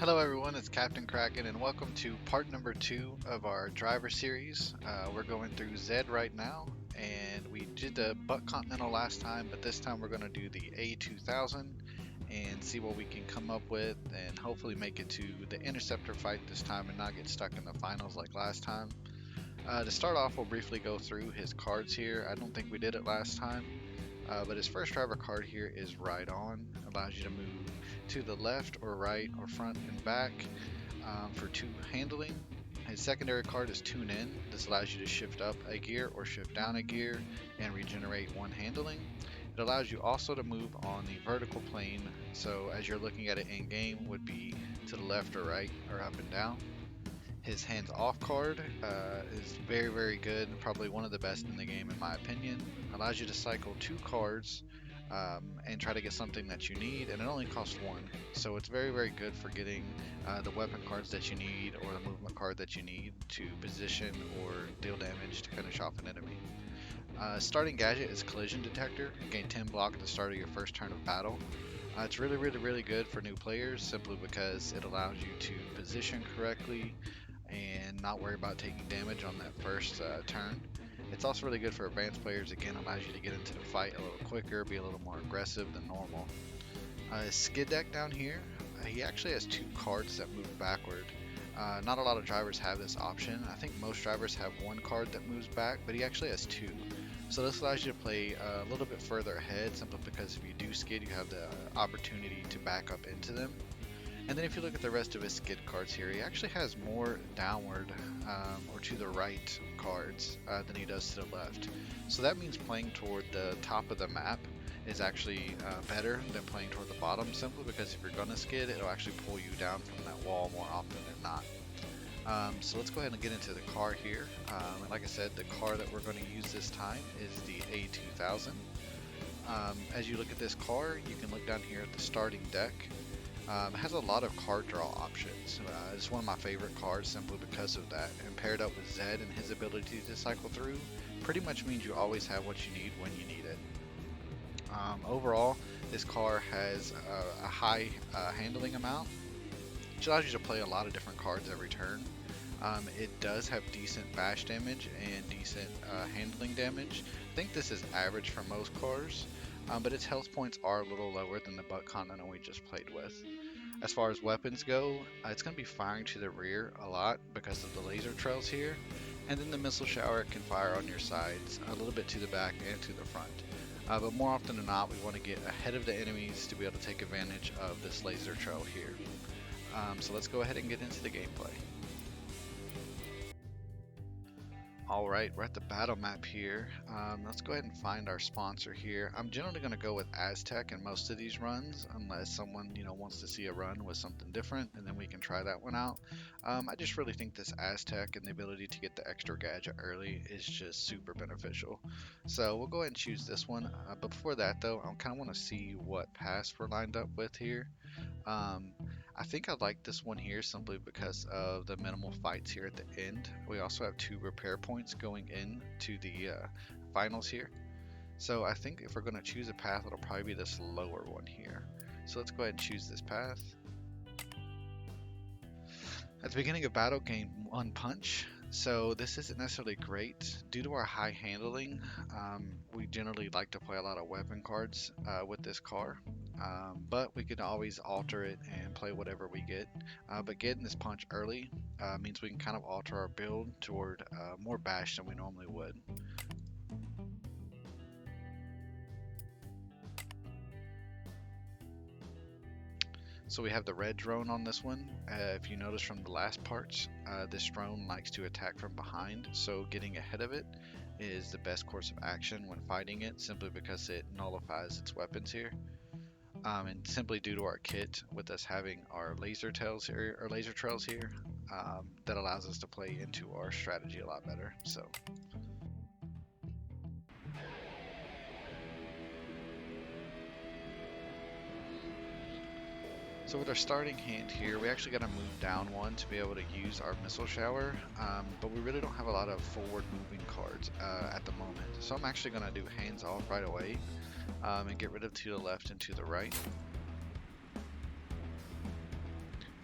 Hello everyone, it's Captain Kraken and welcome to part number 2 of our driver series. We're going through Zed right now and we did the Buck Continental last time, but this time we're going to do the A2000 and see what we can come up with and hopefully make it to the Interceptor fight this time and not get stuck in the finals like last time. To start off, we'll briefly go through his cards here. I don't think we did it last time, but his first driver card here is Ride On. Allows you to move to the left or right or front and back for 2 handling. His secondary card is Tune In. This allows you to shift up a gear or shift down a gear and regenerate 1 handling. It allows you also to move on the vertical plane, so as you're looking at it in game would be to the left or right or up and down. His hands off card is very good, probably one of the best in the game in my opinion. Allows you to cycle 2 cards and try to get something that you need, and it only costs 1. So it's very good for getting the weapon cards that you need or the movement card that you need to position or deal damage to finish off an enemy. Starting gadget is Collision Detector. Gain 10 block at the start of your first turn of battle. It's really good for new players simply because it allows you to position correctly and not worry about taking damage on that first turn. It's also really good for advanced players. Again, allows you to get into the fight a little quicker, be a little more aggressive than normal. His skid deck down here, he actually has 2 cards that move backward. Not a lot of drivers have this option. I think most drivers have 1 card that moves back, but he actually has 2. So this allows you to play a little bit further ahead, simply because if you do skid, you have the opportunity to back up into them. And then if you look at the rest of his skid cards here, he actually has more downward or to the right cards than he does to the left. So that means playing toward the top of the map is actually better than playing toward the bottom, simply because if you're going to skid, it'll actually pull you down from that wall more often than not. So let's go ahead and get into the car here. And like I said, the car that we're going to use this time is the A2000. As you look at this car, you can look down here at the starting deck. It has a lot of card draw options. It's one of my favorite cards simply because of that. And paired up with Zed and his ability to cycle through, pretty much means you always have what you need when you need it. Overall, this car has a high handling amount, which allows you to play a lot of different cards every turn. It does have decent bash damage and decent handling damage. I think this is average for most cars. But its health points are a little lower than the Buck Continental we just played with. As far as weapons go, it's going to be firing to the rear a lot because of the laser trails here, and then the missile shower can fire on your sides, a little bit to the back and to the front. But more often than not, we want to get ahead of the enemies to be able to take advantage of this laser trail here. So let's go ahead and get into the gameplay. Alright, we're at the battle map here. Let's go ahead and find our sponsor here. I'm generally going to go with Aztec in most of these runs, unless someone wants to see a run with something different, and then we can try that one out. I just really think this Aztec and the ability to get the extra gadget early is just super beneficial. So we'll go ahead and choose this one. But before that though, I kind of want to see what pass we're lined up with here. I think I like this one here simply because of the minimal fights here at the end. We also have 2 repair points going into the finals here. So I think if we're going to choose a path, it'll probably be this lower one here. So let's go ahead and choose this path. At the beginning of battle, gain 1 punch. So this isn't necessarily great. Due to our high handling, we generally like to play a lot of weapon cards with this car. But we can always alter it and play whatever we get. But getting this punch early means we can kind of alter our build toward more bash than we normally would. So we have the red drone on this one. If you notice from the last parts, this drone likes to attack from behind, so getting ahead of it is the best course of action when fighting it, simply because it nullifies its weapons here. And simply due to our kit, with us having our laser trails here, that allows us to play into our strategy a lot better. So with our starting hand here, we actually got to move down 1 to be able to use our missile shower, but we really don't have a lot of forward moving cards at the moment. So I'm actually going to do hands off right away and get rid of to the left and to the right.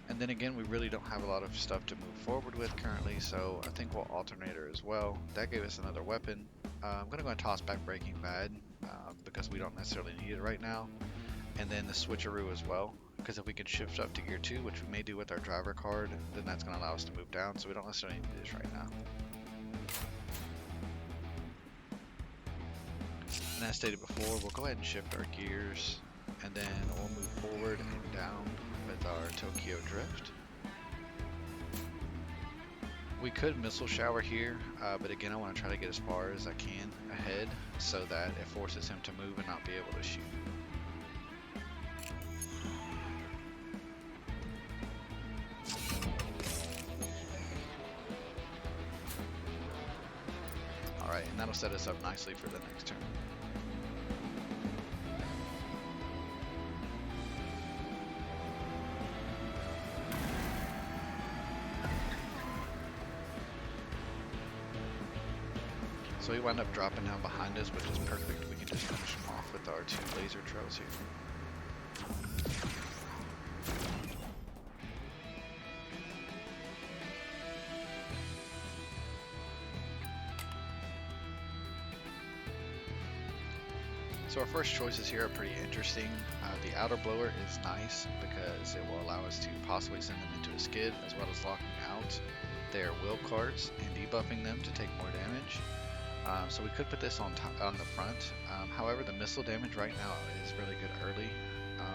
And And then again, we really don't have a lot of stuff to move forward with currently, so I think we'll alternator as well. That gave us another weapon. I'm going to go and toss back Breaking Bad because we don't necessarily need it right now. And then the switcheroo as well, because if we can shift up to gear 2, which we may do with our driver card, then that's going to allow us to move down, so we don't necessarily need this right now. And as stated before, we'll go ahead and shift our gears, and then we'll move forward and down with our Tokyo Drift. We could missile shower here, but again, I want to try to get as far as I can ahead so that it forces him to move and not be able to shoot. Alright, and that'll set us up nicely for the next turn. So he wound up dropping down behind us, which is perfect. We can just finish him off with our 2 laser trails here. So our first choices here are pretty interesting. The outer blower is nice because it will allow us to possibly send them into a skid, as well as locking out their will cards and debuffing them to take more damage. So we could put this on the front. However, the missile damage right now is really good early.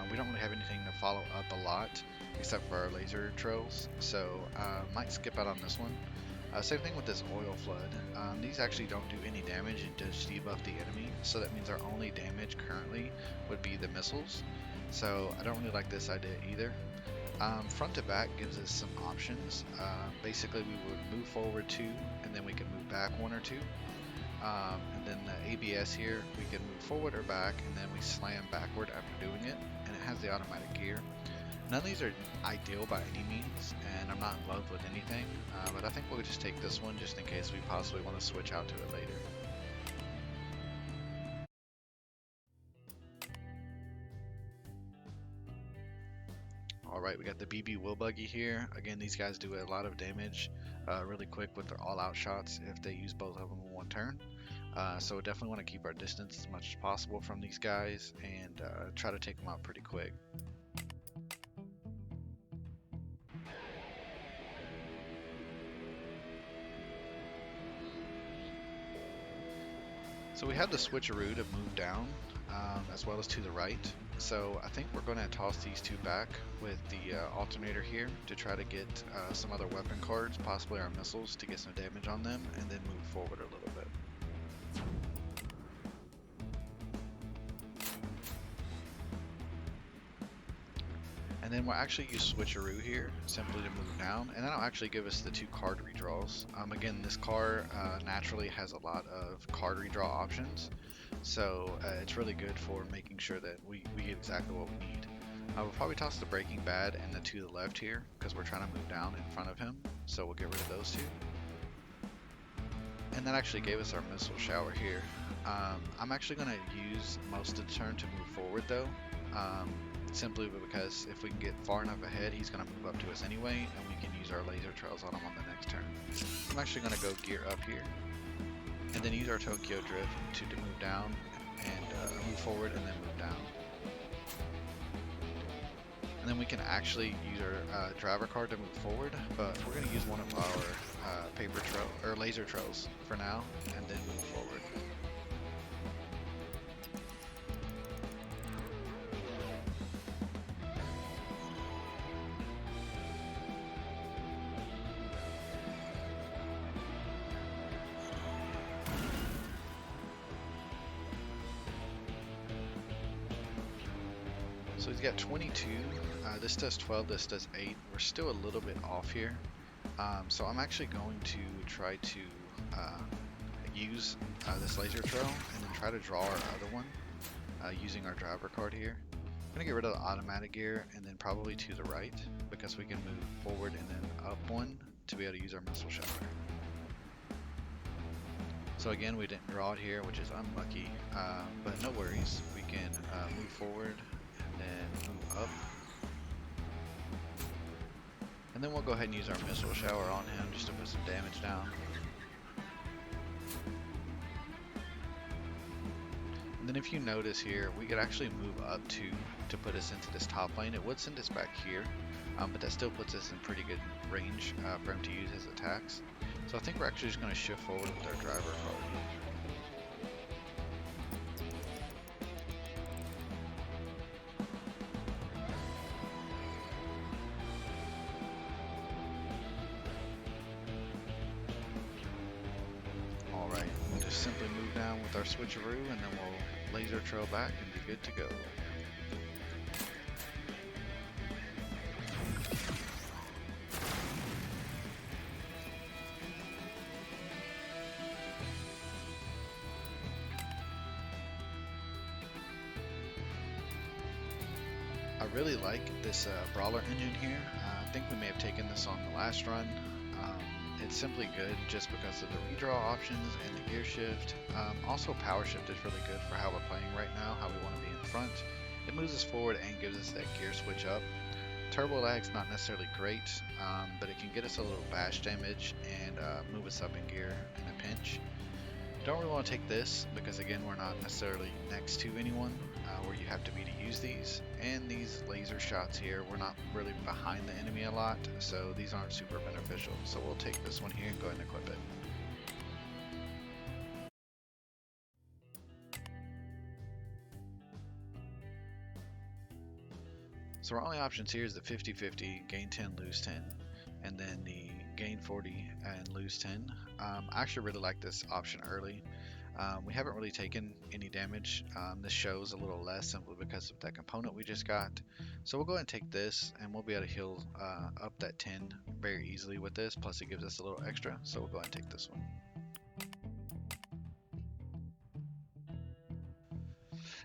We don't really have anything to follow up a lot except for our laser trails, so might skip out on this one. Same thing with this oil flood. These actually don't do any damage and just debuff the enemy, so that means our only damage currently would be the missiles. So I don't really like this idea either. Front to back gives us some options. Basically, we would move forward 2, and then we can move back 1 or 2. And then the ABS here, we can move forward or back, and then we slam backward after doing it, and it has the automatic gear. None of these are ideal by any means, and I'm not in love with anything, but I think we'll just take this one just in case we possibly want to switch out to it later. Alright, we got the BB Will Buggy here. Again, these guys do a lot of damage really quick with their all-out shots if they use both of them in one turn. So definitely want to keep our distance as much as possible from these guys and try to take them out pretty quick. So we have the switcheroo to move down as well as to the right. So I think we're going to toss these 2 back with the alternator here to try to get some other weapon cards, possibly our missiles, to get some damage on them, and then move forward a little bit. And then we'll actually use switcheroo here simply to move down, and that'll actually give us the 2 card redraws. Again, this car naturally has a lot of card redraw options, so it's really good for making sure that we get exactly what we need. We'll probably toss the Breaking Bad and the 2 to the left here because we're trying to move down in front of him, so we'll get rid of those 2. And that actually gave us our missile shower here. I'm actually going to use most of the turn to move forward though. Simply because if we can get far enough ahead, he's going to move up to us anyway, and we can use our laser trails on him on the next turn. I'm actually going to go gear up here, and then use our Tokyo Drift to move down, and move forward, and then move down. And then we can actually use our driver card to move forward, but we're going to use one of our paper trail or laser trails for now, and then move forward. So he's got 22, this does 12, this does 8. We're still a little bit off here. So I'm actually going to try to use this laser trail and then try to draw our other one using our driver card here. I'm going to get rid of the automatic gear and then probably to the right because we can move forward and then up 1 to be able to use our missile shower. So again, we didn't draw it here, which is unlucky, but no worries. We can move forward and then move up. And then we'll go ahead and use our missile shower on him just to put some damage down. And then if you notice here, we could actually move up to put us into this top lane. It would send us back here, but that still puts us in pretty good range for him to use his attacks. So I think we're actually just going to shift forward with our driver probably. Alright, we'll just simply move down with our switcheroo and then we'll laser trail back and be good to go. I really like this brawler engine here. I think we may have taken this on the last run. It's simply good just because of the redraw options and the gear shift. Also power shift is really good for how we're playing right now, how we want to be in front. It moves us forward and gives us that gear switch up. Turbo lag's not necessarily great, but it can get us a little bash damage and move us up in gear in a pinch. Don't really want to take this because again we're not necessarily next to anyone where you have to be to use these, and these laser shots here we're not really behind the enemy a lot, so these aren't super beneficial. So we'll take this one here and go ahead and equip it. So our only options here is the 50-50, gain 10, lose 10, and then the gain 40 and lose 10. I actually really like this option early. We haven't really taken any damage. This shows a little less simply because of that component we just got. So we'll go ahead and take this and we'll be able to heal up that 10 very easily with this. Plus it gives us a little extra. So we'll go ahead and take this one.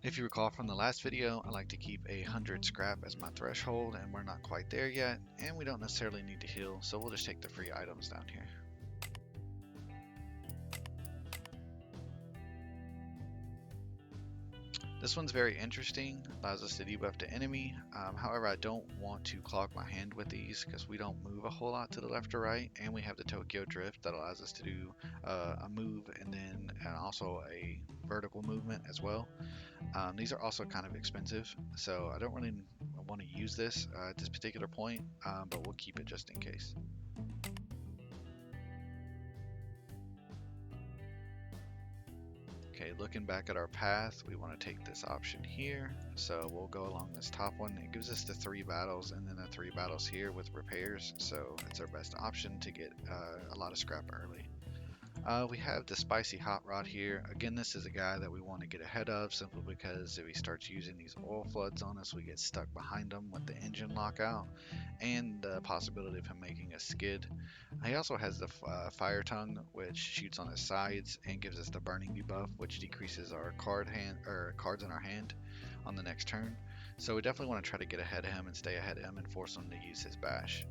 If you recall from the last video, I like to keep 100 scrap as my threshold, and we're not quite there yet, and we don't necessarily need to heal, so we'll just take the free items down here. This one's very interesting, allows us to debuff the enemy. However, I don't want to clog my hand with these because we don't move a whole lot to the left or right, and we have the Tokyo Drift that allows us to do a move and then also a vertical movement as well. These are also kind of expensive, so I don't really want to use this at this particular point, but we'll keep it just in case. Okay, looking back at our path, we want to take this option here. So we'll go along this top one. It gives us the 3 battles and then the 3 battles here with repairs. So it's our best option to get a lot of scrap early. We have the spicy hot rod here. Again, this is a guy that we want to get ahead of simply because if he starts using these oil floods on us, we get stuck behind him with the engine lockout and the possibility of him making a skid. He also has the fire tongue, which shoots on his sides and gives us the burning debuff, which decreases our cards in our hand on the next turn. So we definitely want to try to get ahead of him and stay ahead of him and force him to use his bash.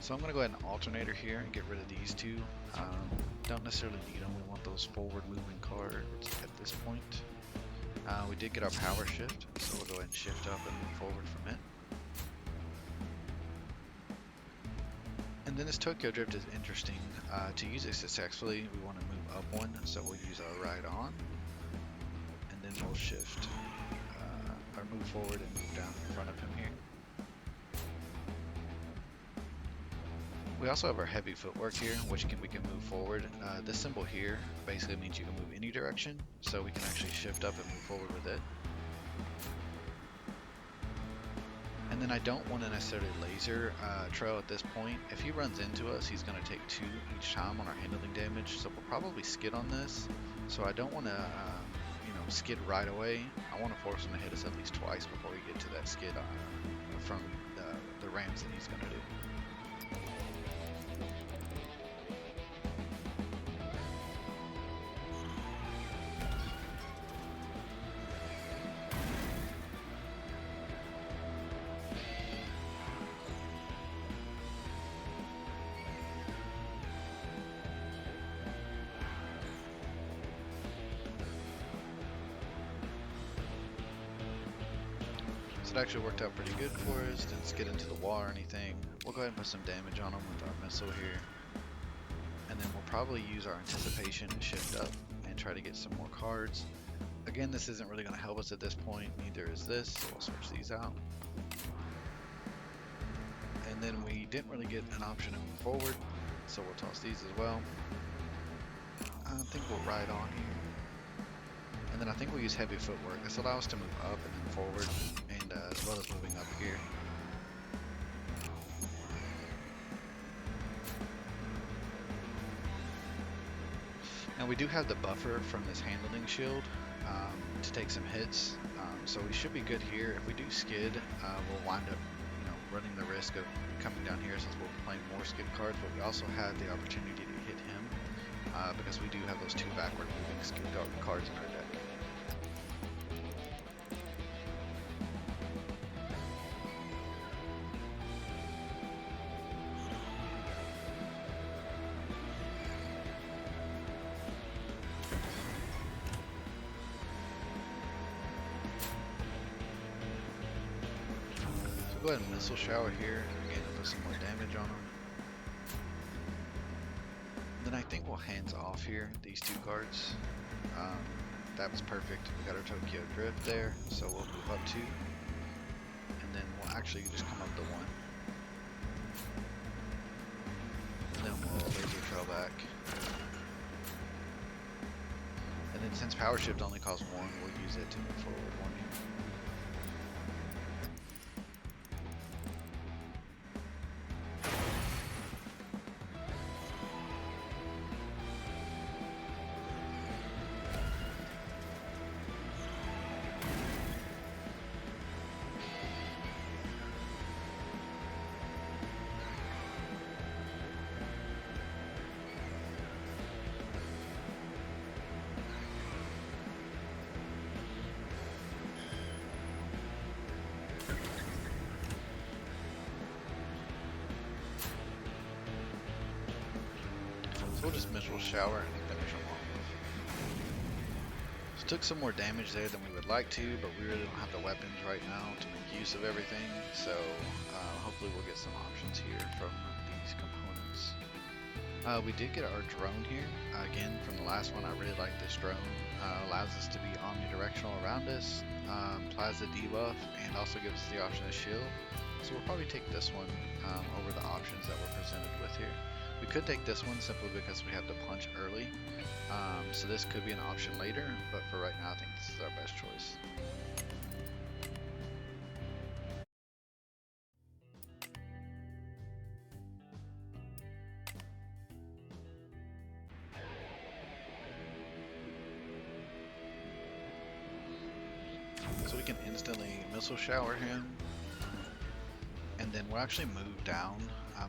So I'm going to go ahead and alternator here and get rid of these two. Don't necessarily need them. We want those forward moving cards at this point. We did get our power shift, so we'll go ahead and shift up and move forward from it. And then this Tokyo Drift is interesting. To use it successfully, we want to move up one, so we'll use our right on, and then we'll shift or move forward and move down in front of him here. We also have our heavy footwork here, which we can move forward. This symbol here basically means you can move any direction, so we can actually shift up and move forward with it. And then I don't want to necessarily laser trail at this point. If he runs into us, he's going to take 2 each time on our handling damage, so we'll probably skid on this. So I don't want to skid right away. I want to force him to hit us at least twice before we get to that skid from the rams that he's going to do. So it actually worked out pretty good for us. Didn't get into the wall or anything. We'll go ahead and put some damage on them with our missile here. And then we'll probably use our anticipation and shift up and try to get some more cards. Again, this isn't really going to help us at this point, neither is this, so we'll switch these out. And then we didn't really get an option to move forward, so we'll toss these as well. I think we'll ride on here. And then I think we'll use heavy footwork. This allows us to move up and then forward, and as well as moving up here. Now we do have the buffer from this handling shield to take some hits, so we should be good here. If we do skid, we'll wind up, running the risk of coming down here since we'll be playing more skid cards. But we also have the opportunity to hit him because we do have those two backward moving skid cards in our deck. Go ahead and missile shower here again to put some more damage on them. Then I think we'll hands off here these two cards. That was perfect. We got our Tokyo Drift there, so we'll move up 2, and then we'll actually just come up to 1. And then we'll laser trail back. And then since power shift only costs 1, we'll use it to move forward 1 here. We'll just missile shower and finish them off. So took some more damage there than we would like to, but we really don't have the weapons right now to make use of everything. So hopefully we'll get some options here from these components. We did get our drone here. Again, from the last one, I really like this drone. Allows us to be omnidirectional around us, Plaza debuff, and also gives us the option of shield. So we'll probably take this one over the options that we're presented with here. We could take this one simply because we have to punch early, so this could be an option later, but for right now I think this is our best choice. So we can instantly missile shower him, and then we'll actually move down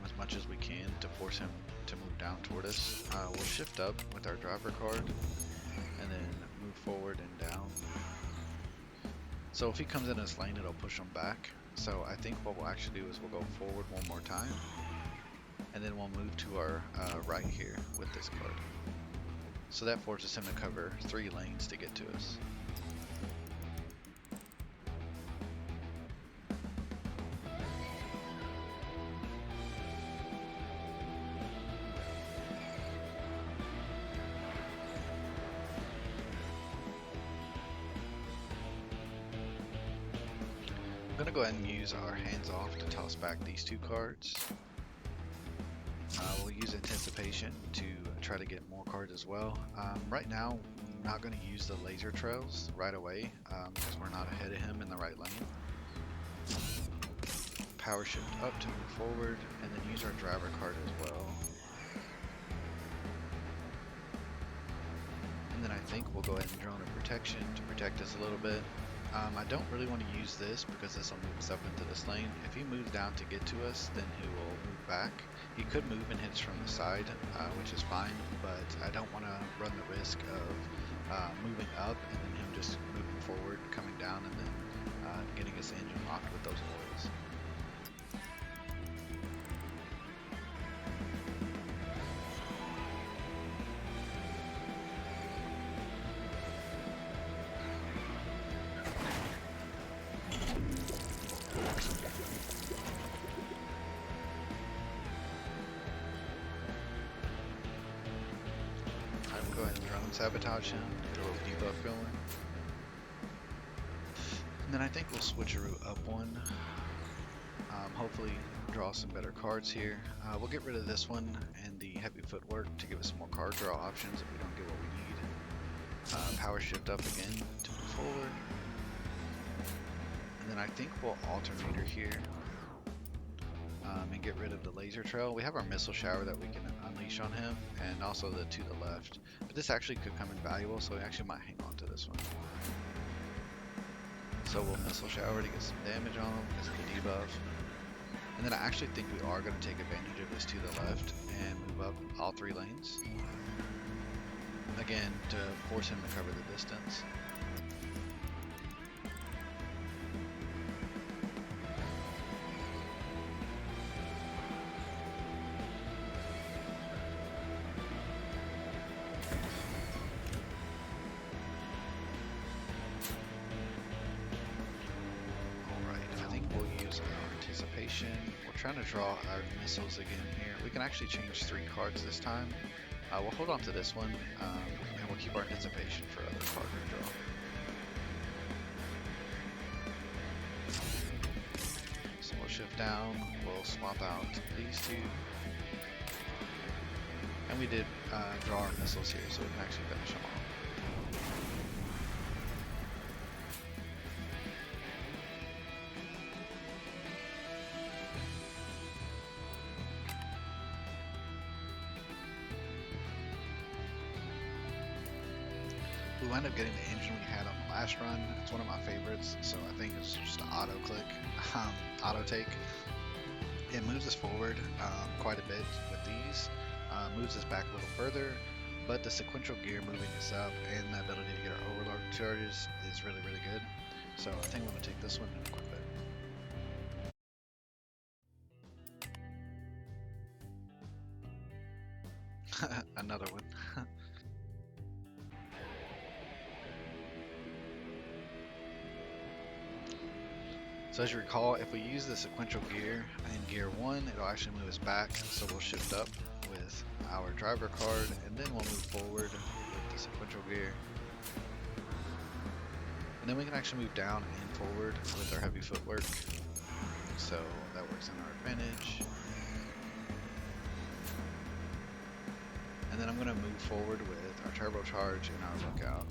as much as we can to force him to move down toward us. We'll shift up with our driver card and then move forward and down. So if he comes in his lane, it'll push him back. So I think what we'll actually do is we'll go forward one more time, and then we'll move to our right here with this card. So that forces him to cover 3 lanes to get to us. I'm going to go ahead and use our hands off to toss back these 2 cards. We'll use anticipation to try to get more cards as well. Right now, I'm not going to use the laser trails right away because we're not ahead of him in the right lane. Power shift up to move forward, and then use our driver card as well. And then I think we'll go ahead and drone a protection to protect us a little bit. I don't really want to use this because this will move us up into this lane. If he moves down to get to us, then he will move back. He could move and hit us from the side, which is fine, but I don't want to run the risk of moving up and then him just moving forward, coming down, and then getting his engine locked with those oils. Go ahead and drone sabotage him, get a little debuff going. And then I think we'll switcheroo up one. Hopefully draw some better cards here. We'll get rid of this one and the heavy footwork to give us more card draw options if we don't get what we need. Power shift up again to move forward. And then I think we'll alternator here and get rid of the laser trail. We have our missile shower that we can unleash on him, and also the to the left. But this actually could come in valuable, so we actually might hang on to this one. So we'll missile shower to get some damage on him because of the debuff. And then I actually think we are going to take advantage of this to the left and move up all 3 lanes. Again, to force him to cover the distance. We're trying to draw our missiles again here. We can actually change 3 cards this time. We'll hold on to this one, and we'll keep our anticipation for other card redraw. So we'll shift down, we'll swap out these 2. And we did draw our missiles here, so we can actually finish them off. We wound up getting the engine we had on the last run. It's one of my favorites, so I think it's just an auto click, auto take. It moves us forward quite a bit with these, moves us back a little further, but the sequential gear moving us up and the ability to get our overload charges is really, really good. So I think I'm going to take this one and equip it. Another one. So as you recall, if we use the sequential gear in gear 1, it'll actually move us back, so we'll shift up with our driver card, and then we'll move forward with the sequential gear. And then we can actually move down and forward with our heavy footwork, so that works in our advantage. And then I'm going to move forward with our turbocharge and our lookout.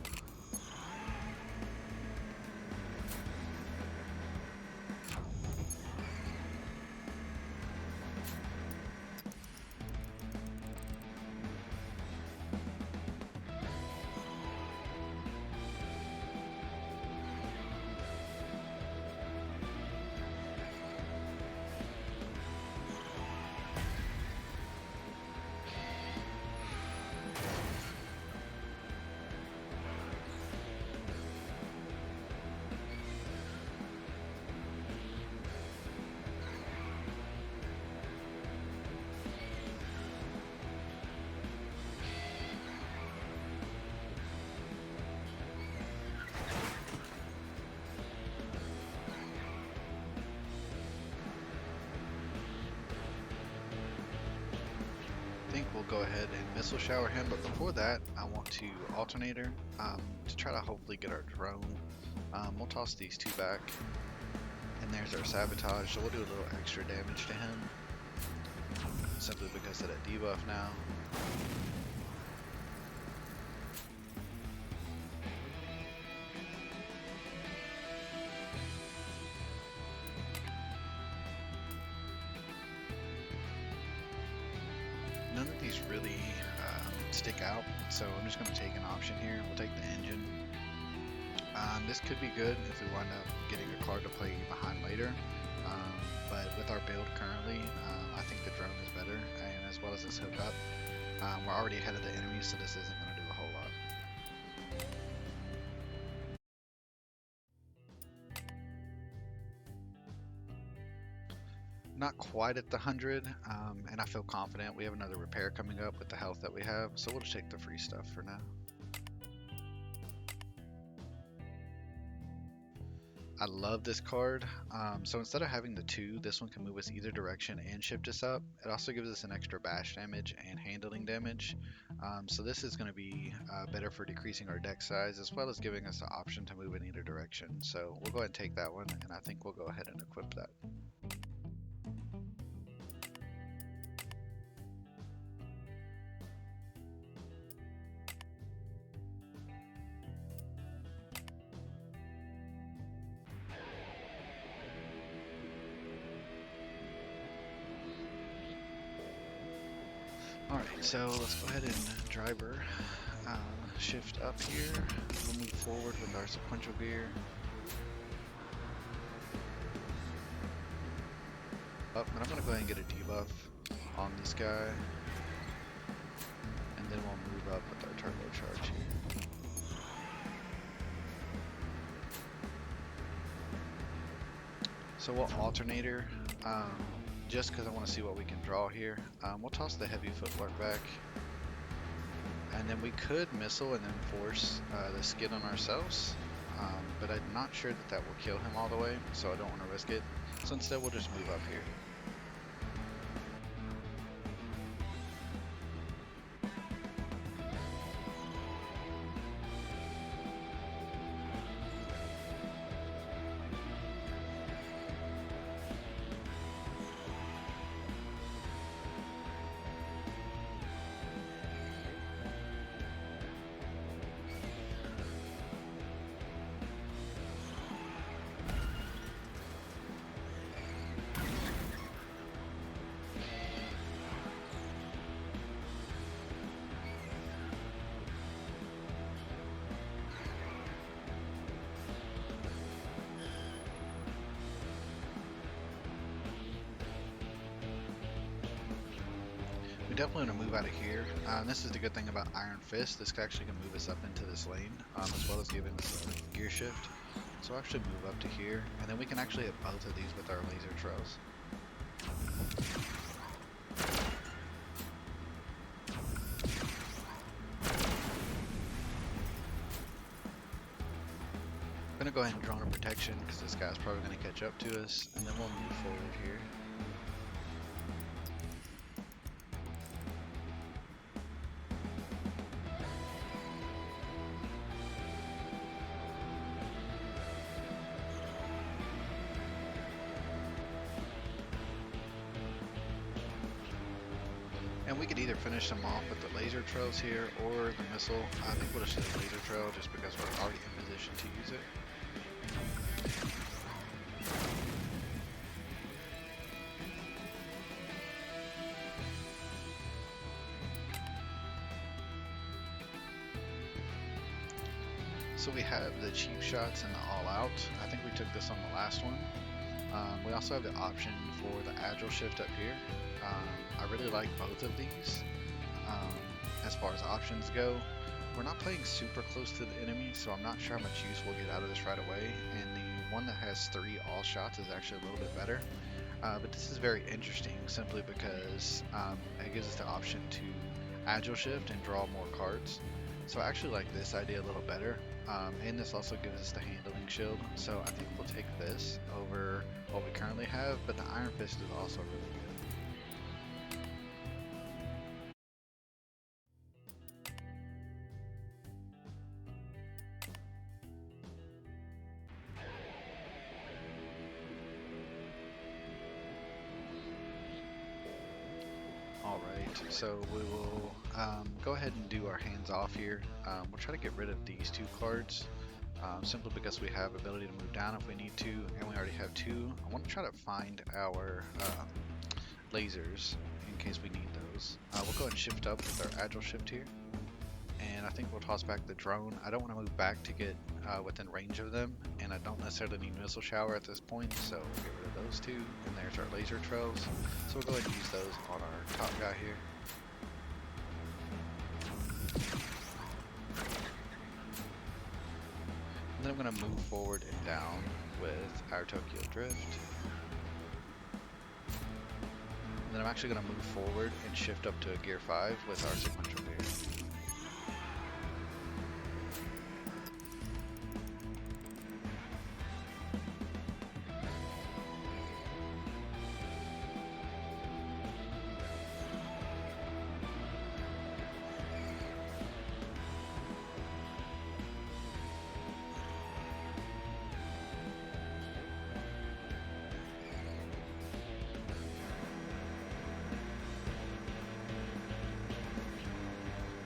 We'll go ahead and missile shower him, but before that I want to alternator to try to hopefully get our drone. We'll toss these 2 back, and there's our sabotage, so we'll do a little extra damage to him simply because of that debuff now. None of these really stick out, so I'm just going to take an option here. We'll take the engine. This could be good if we wind up getting a card to play behind later, but with our build currently, I think the drone is better, and as well as this hookup, we're already ahead of the enemy, so this isn't going to do a whole lot. Not quite at the 100, and I feel confident. We have another repair coming up with the health that we have, so we'll just take the free stuff for now. I love this card. So instead of having the 2, this one can move us either direction and shift us up. It also gives us an extra bash damage and handling damage. So this is going to be better for decreasing our deck size as well as giving us the option to move in either direction. So we'll go ahead and take that one, and I think we'll go ahead and equip that. Alright, so let's go ahead and driver shift up here. We'll move forward with our sequential gear. Up, and I'm going to go ahead and get a debuff on this guy. And then we'll move up with our turbocharge here. So we'll alternator. Just because I want to see what we can draw here. We'll toss the heavy footwork back. And then we could missile and then force the skid on ourselves. But I'm not sure that that will kill him all the way, so I don't want to risk it. So instead we'll just move up here. We definitely want to move out of here. This is the good thing about Iron Fist. This actually can move us up into this lane, as well as giving us a gear shift. So we'll actually move up to here, and then we can actually hit both of these with our laser trails. I'm going to go ahead and draw a protection because this guy's probably going to catch up to us, and then we'll move forward here. And we could either finish them off with the laser trails here or the missile. I think we'll just do the laser trail just because we're already in position to use it. So we have the cheap shots and the all out. I think we took this on the last one. We also have the option for the agile shift up here. I really like both of these. As far as options go, we're not playing super close to the enemy, so I'm not sure how much use we'll get out of this right away. And the one that has 3 all shots is actually a little bit better. But this is very interesting simply because it gives us the option to agile shift and draw more cards. So I actually like this idea a little better. And this also gives us the handling shield. So I think we'll take this over what we currently have, but the Iron Fist is also really good. Alright, so we will go ahead and do our hands off here. We'll try to get rid of these 2 cards, simply because we have ability to move down if we need to, and we already have 2. I want to try to find our lasers in case we need those. We'll go ahead and shift up with our agile shift here, and I think we'll toss back the drone. I don't want to move back to get within range of them, and I don't necessarily need missile shower at this point, so we'll get rid of those 2, and there's our laser trails. So we'll go ahead and use those on our top guy here. And then I'm going to move forward and down with our Tokyo Drift. And then I'm actually going to move forward and shift up to a gear 5 with our sequential gear.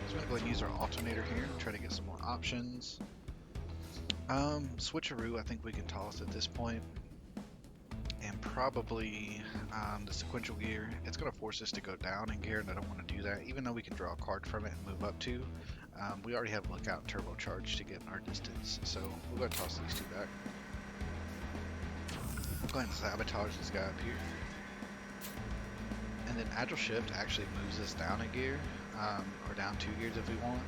So we're gonna go ahead and use our alternator here, try to get some more options. Switcheroo, I think we can toss at this point. And probably the sequential gear, it's going to force us to go down in gear, and I don't want to do that, even though we can draw a card from it and move up to. We already have Lookout and Turbocharge to get in our distance, so we'll go ahead and toss these two back. We'll go ahead and sabotage this guy up here. And then Agile Shift actually moves us down a gear, or down 2 gears if we want,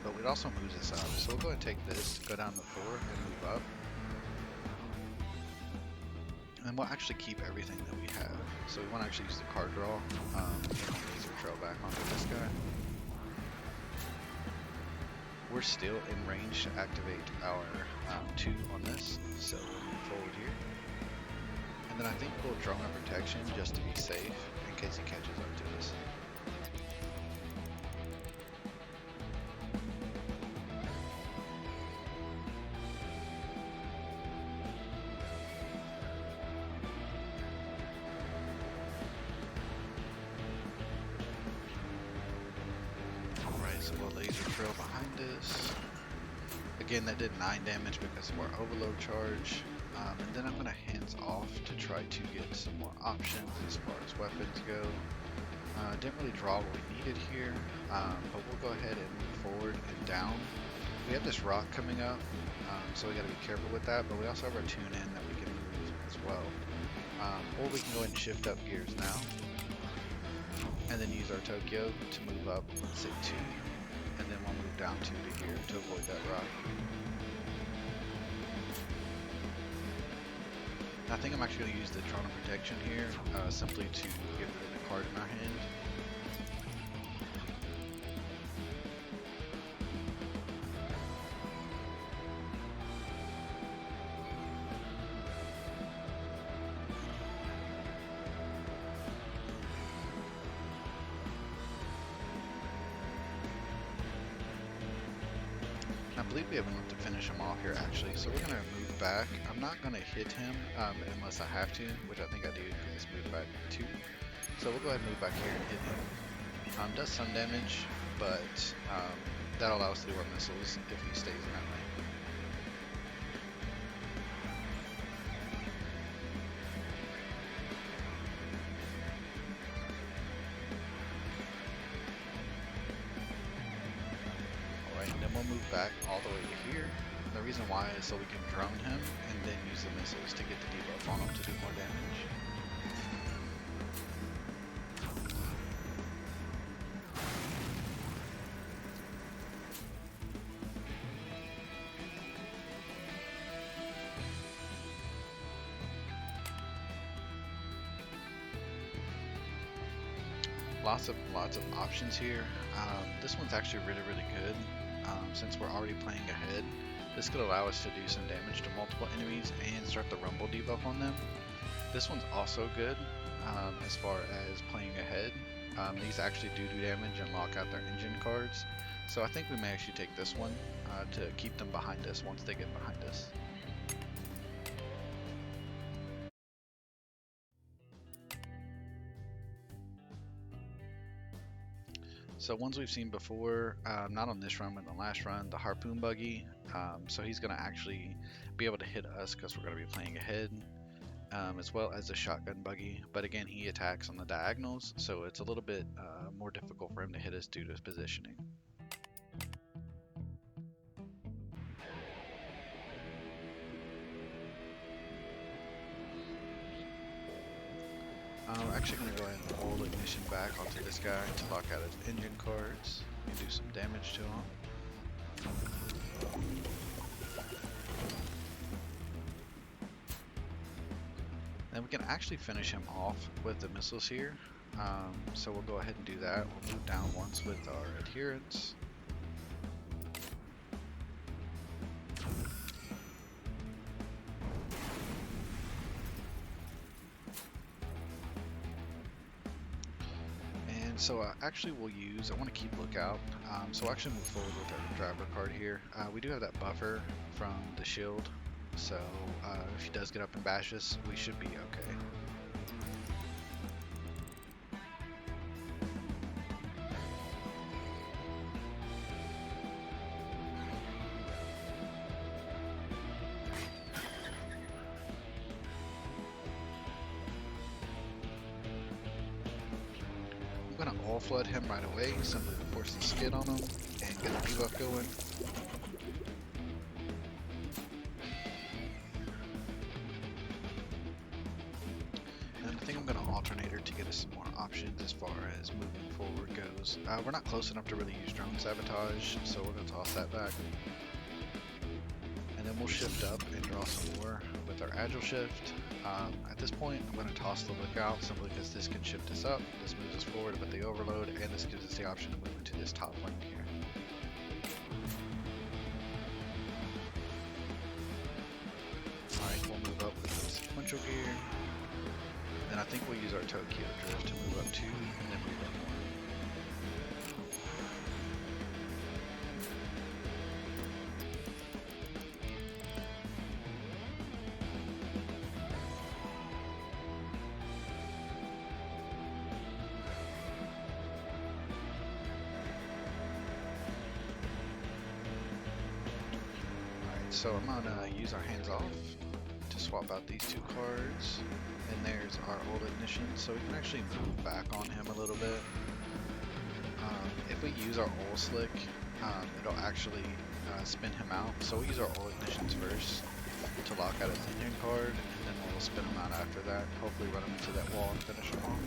but it also moves us up. So we'll go ahead and take this, go down to 4 and move up. And we'll actually keep everything that we have. So we want to actually use the card draw, laser trail back onto this guy. We're still in range to activate our 2 on this, so we'll move forward here. And then I think we'll drone a protection just to be safe in case he catches up to us. So we'll laser trail behind us. Again, that did 9 damage because of our overload charge. And then I'm going to hands off to try to get some more options as far as weapons go. Didn't really draw what we needed here, but we'll go ahead and move forward and down. We have this rock coming up, so we got to be careful with that, but we also have our tune in that we can move as well. Or we can go ahead and shift up gears now, and then use our Tokyo to move up, let's say 2. And then we'll move down 2 to here to avoid that rock. I think I'm actually going to use the drone of protection here, simply to get rid of the card in our hand. I believe we have enough to finish him off here actually, so we're going to move back. I'm not going to hit him unless I have to, which I think I do because it's moved back 2. So we'll go ahead and move back here and hit him. Does some damage, but that'll allow us to do our missiles if he stays in that lane. And then we'll move back all the way to here. The reason why is so we can drone him and then use the missiles to get the debuff on him to do more damage. Lots of options here. This one's actually really good. Since we're already playing ahead, this could allow us to do some damage to multiple enemies and start the rumble debuff on them. This one's also good as far as playing ahead. These actually do damage and lock out their engine cards, so I think we may actually take this one to keep them behind us once they get behind us. So ones we've seen before, not on this run, but the last run, the harpoon buggy. So he's going to actually be able to hit us because we're going to be playing ahead, as well as the shotgun buggy. But again, he attacks on the diagonals, so it's a little bit more difficult for him to hit us due to his positioning. We're actually going to go ahead and hold ignition back onto this guy to lock out his engine cards and do some damage to him. Then we can actually finish him off with the missiles here. So we'll go ahead and do that. We'll move down once with our adherents. So actually we'll use, I want to keep lookout, so we'll actually move forward with our driver card here. We do have that buffer from the shield, so if he does get up and bash us, we should be okay. all flood him right away, simply to force the skid on him and get a debuff going. And I think I'm going to alternator to get us some more options as far as moving forward goes. We're not close enough to really use drone sabotage, so we're going to toss that back. And then we'll shift up and draw some more with our agile shift. At this point, I'm going to toss the lookout simply because this can shift us up, this moves us forward with the overload, and this gives us the option to move into this top lane here. Alright, we'll move up with the sequential gear. Then I think we'll use our Tokyo drift to move up 2 and then move up 1. So I'm gonna use our hands off to swap out these 2 cards, and there's our old ignition, so we can actually move back on him a little bit. If we use our oil slick, it'll actually spin him out, so we'll use our oil ignitions first to lock out his engine card, and then we'll spin him out after that, hopefully run him into that wall and finish him off.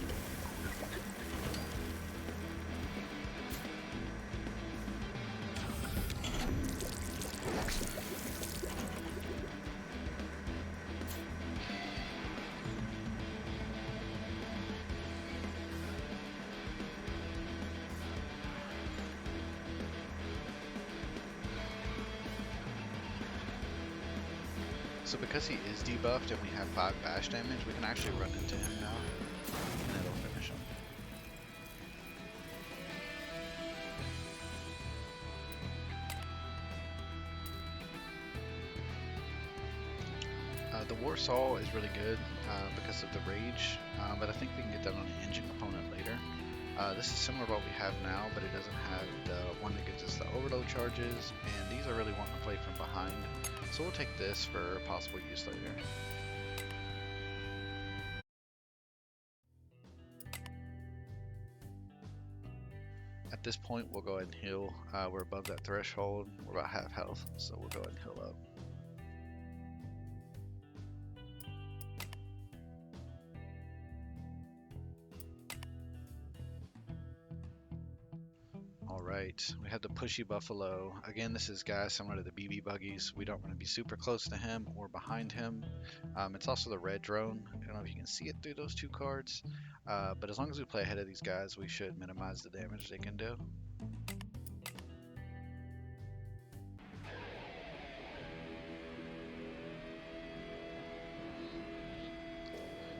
So because he is debuffed and we have 5 bash damage, we can actually run into him now, and it'll finish him. The Warsaw is really good because of the rage, but I think we can get that on an engine component later. This is similar to what we have now, but it doesn't have the one that gives us the overload charges, and these are really wanting to play from behind. So we'll take this for possible use later. At this point, we'll go ahead and heal. We're above that threshold. We're about half health, so we'll go ahead and heal up. Alright, we have the Pushy Buffalo. Again, this is guys similar to the BB buggies. We don't want to be super close to him or behind him. It's also the red drone. I don't know if you can see it through those 2 cards, but as long as we play ahead of these guys, we should minimize the damage they can do.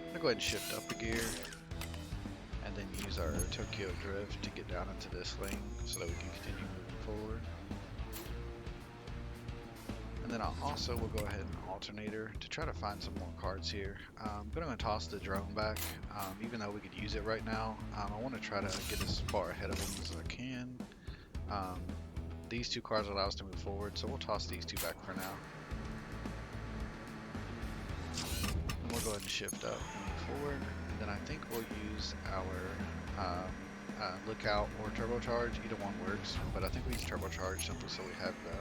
I'm gonna go ahead and shift up a gear, and then use our Tokyo drift to get down into this lane so that we can continue moving forward. And then I'll also will go ahead and alternator to try to find some more cards here. I'm going to toss the drone back, even though we could use it right now. I want to try to get as far ahead of them as I can. These 2 cards allow us to move forward, so we'll toss these 2 back for now. And we'll go ahead and shift up and move forward. Then I think we'll use our lookout or turbocharge. Either one works, but I think we use turbocharge simply so we have the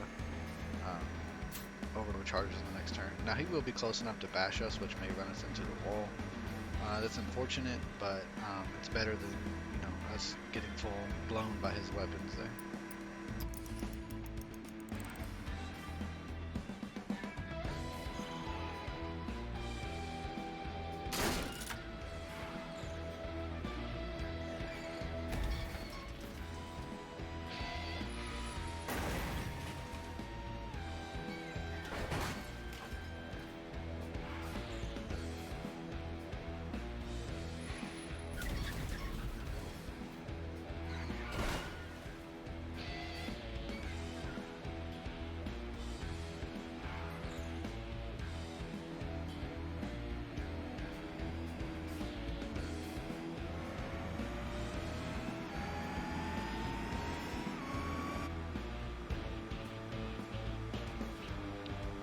overload charges in the next turn. Now he will be close enough to bash us, which may run us into the wall. That's unfortunate, but it's better than us getting full blown by his weapons there.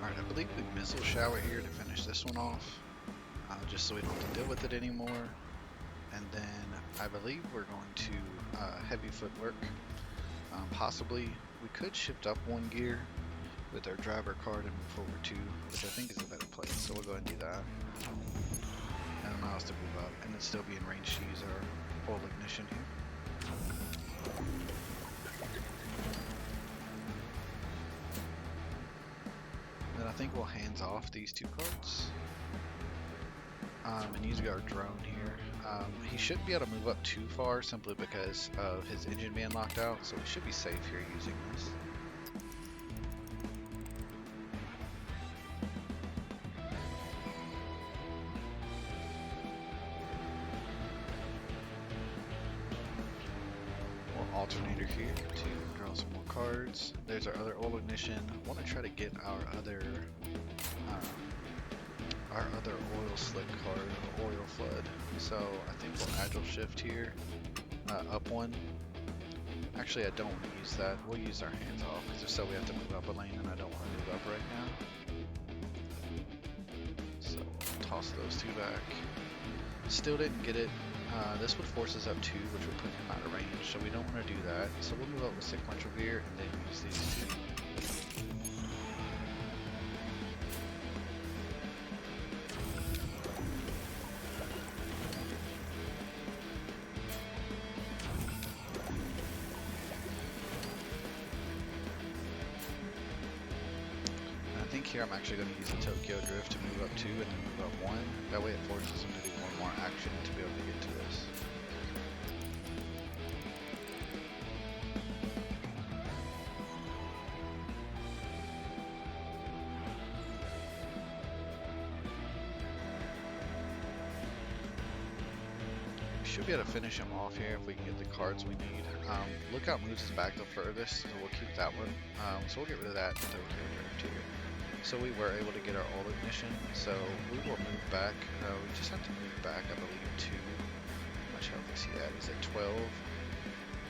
I believe we missile shower here to finish this one off, just so we don't have to deal with it anymore. And then I believe we're going to heavy footwork. Possibly we could shift up one gear with our driver card and move forward two, which I think is a better place. So we'll go ahead and do that. And allow us to move up and then still be in range to use our oil ignition here. Then I think we'll hands off these two cards. And use our drone here. He shouldn't be able to move up too far simply because of his engine being locked out, so we should be safe here using this. We'll alternator here to draw some more cards. There's our other oil ignition. I want to try to get our other oil slick card, oil flood. So I think we'll agile shift here, up one. Actually, I don't want to use that. We'll use our hands off because if so, we have to move up a lane, and I don't want to move up right now. So we'll toss those two back. Still didn't get it. This would force us up two, which would put him out of range. So we don't want to do that. So we'll move up with sequential gear and then use these two. Here I'm actually going to use a Tokyo Drift to move up 2 and then move up 1. That way it forces him to do one more action to be able to get to this. We should be able to finish him off here if we can get the cards we need. Lookout moves us back the furthest, so we'll keep that one. So we'll get rid of that Tokyo Drift here. So we were able to get our oil ignition, so we will move back. We just have to move back, I believe, to, how much health is he at? He's at 12.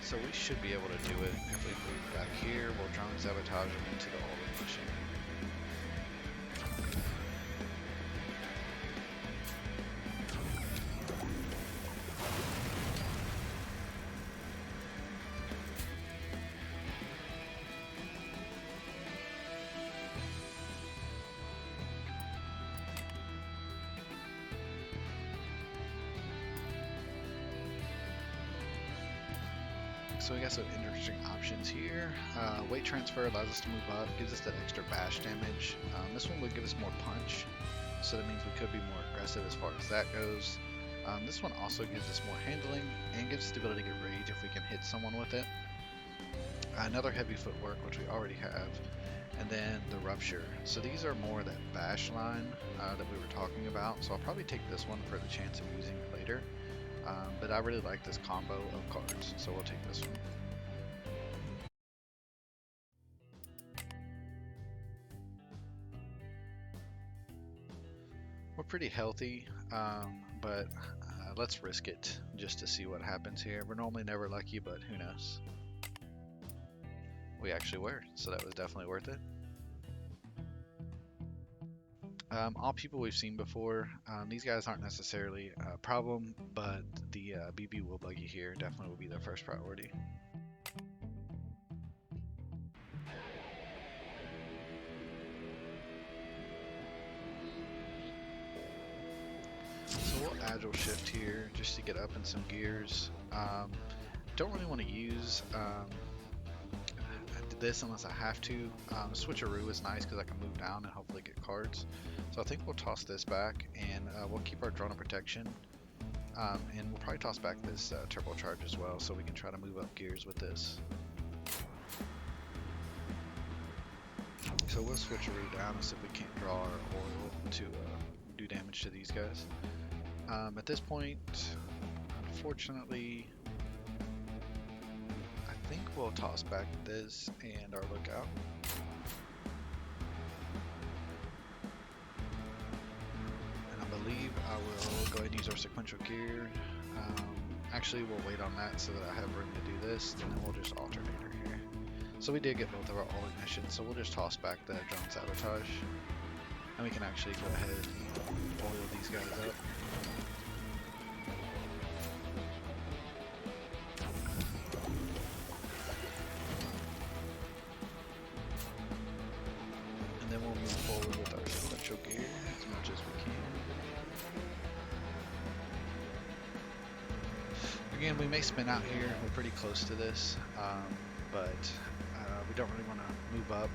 So we should be able to do it. If we move back here, we'll drone sabotage him into the oil ignition. So we got some interesting options here. Weight transfer allows us to move up, gives us that extra bash damage. This one would give us more punch, so that means we could be more aggressive as far as that goes. This one also gives us more handling and gives us the ability to get rage if we can hit someone with it. Another heavy footwork, which we already have, and then the rupture. So these are more that bash line that we were talking about, so I'll probably take this one for the chance of using it later. But I really like this combo of cards, so we'll take this one. We're pretty healthy, but let's risk it just to see what happens here. We're normally never lucky, but who knows? We actually were, so that was definitely worth it. All people we've seen before. These guys aren't necessarily a problem, but the BB Wool Buggy here definitely will be their first priority. So we'll agile shift here just to get up in some gears. Don't really want to use this unless I have to. Switcheroo is nice because I can move down and hopefully get cards. So I think we'll toss this back and we'll keep our drone of protection. And we'll probably toss back this turbocharge as well so we can try to move up gears with this. So we'll switcheroo down and see if we can't draw our oil to do damage to these guys. At this point, unfortunately, I think we'll toss back this and our lookout. And I believe I will go ahead and use our sequential gear. Actually, we'll wait on that so that I have room to do this, and then we'll just alternator here. So we did get both of our all ignition, so we'll just toss back the drone sabotage. And we can actually go ahead and oil these guys up. we may spin out here. We're pretty close to this, but we don't really want to move up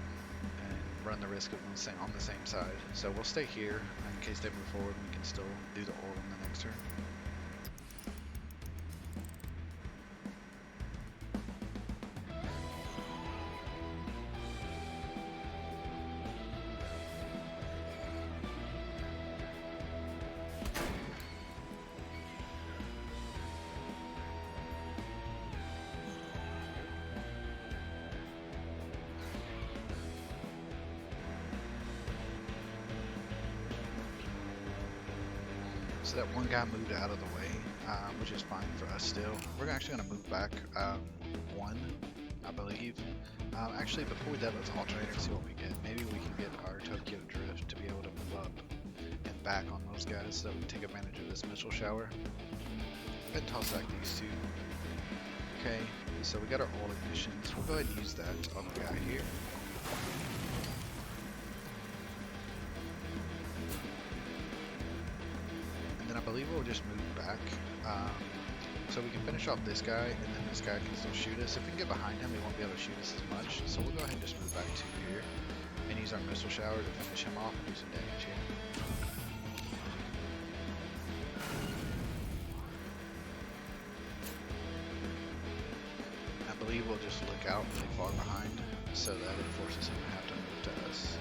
and run the risk of them staying on the same side. So we'll stay here in case they move forward. We can still do the oil in the next turn. So that one guy moved out of the way, which is fine for us still. We're actually going to move back one, I believe. Actually, before we do that, let's alternate and see what we get. Maybe we can get our Tokyo Drift to be able to move up and back on those guys so that we can take advantage of this missile shower. And toss back these two. Okay, so we got our oil ignitions. We'll go ahead and use that on the guy here. I believe we'll just move back so we can finish off this guy, and then this guy can still shoot us. If we can get behind him, he won't be able to shoot us as much. So we'll go ahead and just move back to here and use our missile shower to finish him off and do some damage here. I believe we'll just look out really far behind so that it forces him to have to move to us.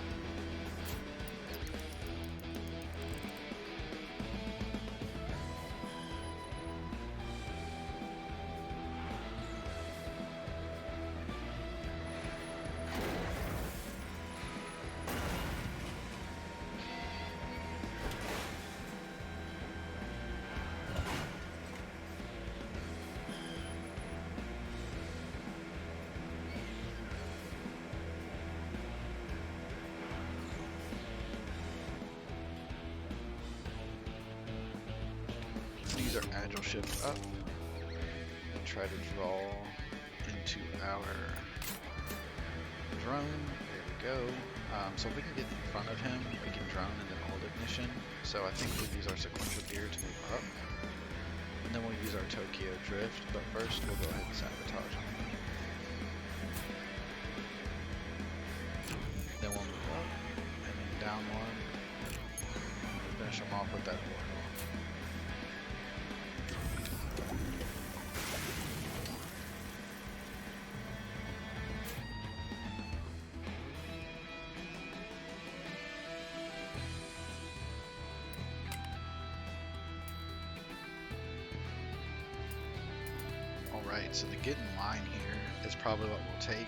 Use our agile shift up and try to draw into our drone. There we go. So if we can get in front of him, we can drone and then hold ignition. So I think we'll use our sequential gear to move up, and then we'll use our Tokyo Drift. But first, we'll go ahead and sabotage him. Then we'll move up and then down one. And finish him off with that oil. Alright, so the get in line here is probably what we'll take.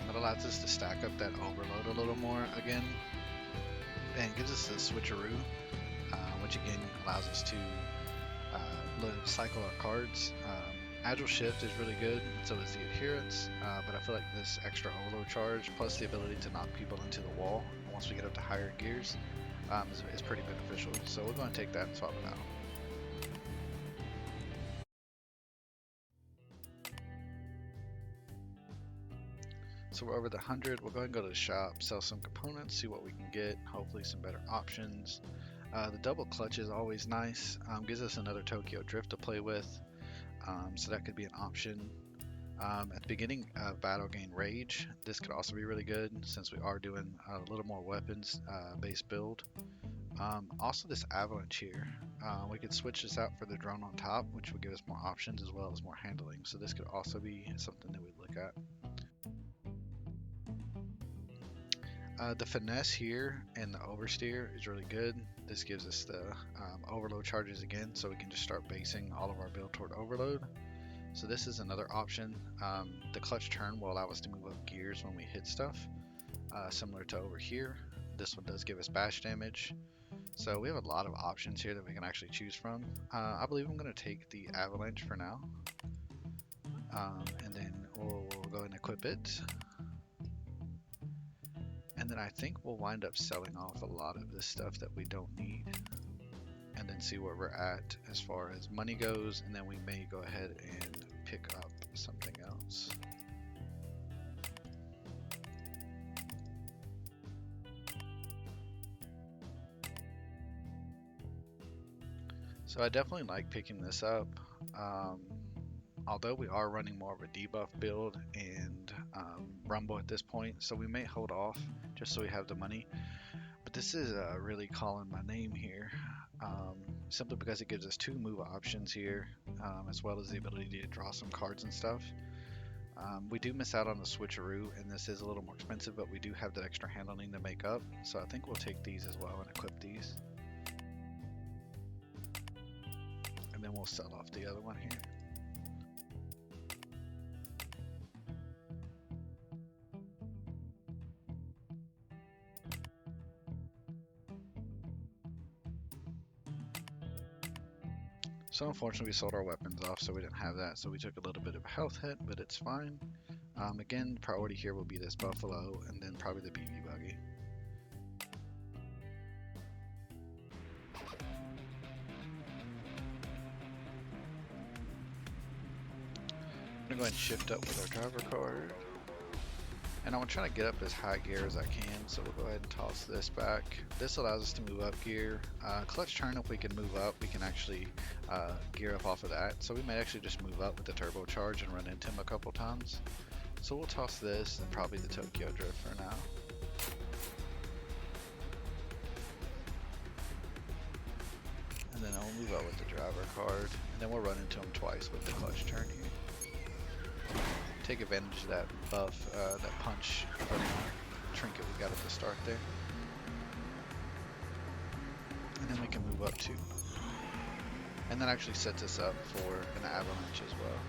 It allows us to stack up that overload a little more again, and gives us a switcheroo, which again allows us to cycle our cards. Agile shift is really good, so is the adherence, but I feel like this extra overload charge plus the ability to knock people into the wall once we get up to higher gears is pretty beneficial. So we're going to take that and swap it out. So we're over the 100. We'll go ahead and go to the shop, sell some components, see what we can get, hopefully some better options. The double clutch is always nice, gives us another Tokyo Drift to play with, so that could be an option. At the beginning of battle, gain rage. This could also be really good since we are doing a little more weapons based build. Also this avalanche here, we could switch this out for the drone on top, which would give us more options as well as more handling. So this could also be something that we look at. The finesse here and the oversteer is really good. This gives us the overload charges again, so we can just start basing all of our build toward overload. So this is another option. The clutch turn will allow us to move up gears when we hit stuff, similar to over here. This one does give us bash damage. So we have a lot of options here that we can actually choose from. I believe I'm going to take the avalanche for now, and then we'll go and equip it. And then I think we'll wind up selling off a lot of this stuff that we don't need, and then see where we're at as far as money goes, and then we may go ahead and pick up something else. So I definitely like picking this up. Although we are running more of a debuff build and rumble at this point, so we may hold off just so we have the money. But this is really calling my name here, simply because it gives us 2 move options here, as well as the ability to draw some cards and stuff. We do miss out on the switcheroo, and this is a little more expensive, but we do have that extra handling to make up, so I think we'll take these as well and equip these. And then we'll sell off the other one here. So unfortunately we sold our weapons off, so we didn't have that, so we took a little bit of a health hit, but it's fine. Again, priority here will be this buffalo, and then probably the BB buggy. I'm gonna go ahead and shift up with our driver card. And I'm trying to get up as high gear as I can, so we'll go ahead and toss this back. This allows us to move up gear. Clutch turn, if we can move up, we can actually gear up off of that. So we might actually just move up with the turbocharge and run into him a couple times. So we'll toss this and probably the Tokyo Drift for now. And then I'll move up with the driver card, and then we'll run into him twice with the clutch turn here. Take advantage of that buff, that punch from trinket we got at the start there. And then we can move up too. And that actually sets us up for an avalanche as well.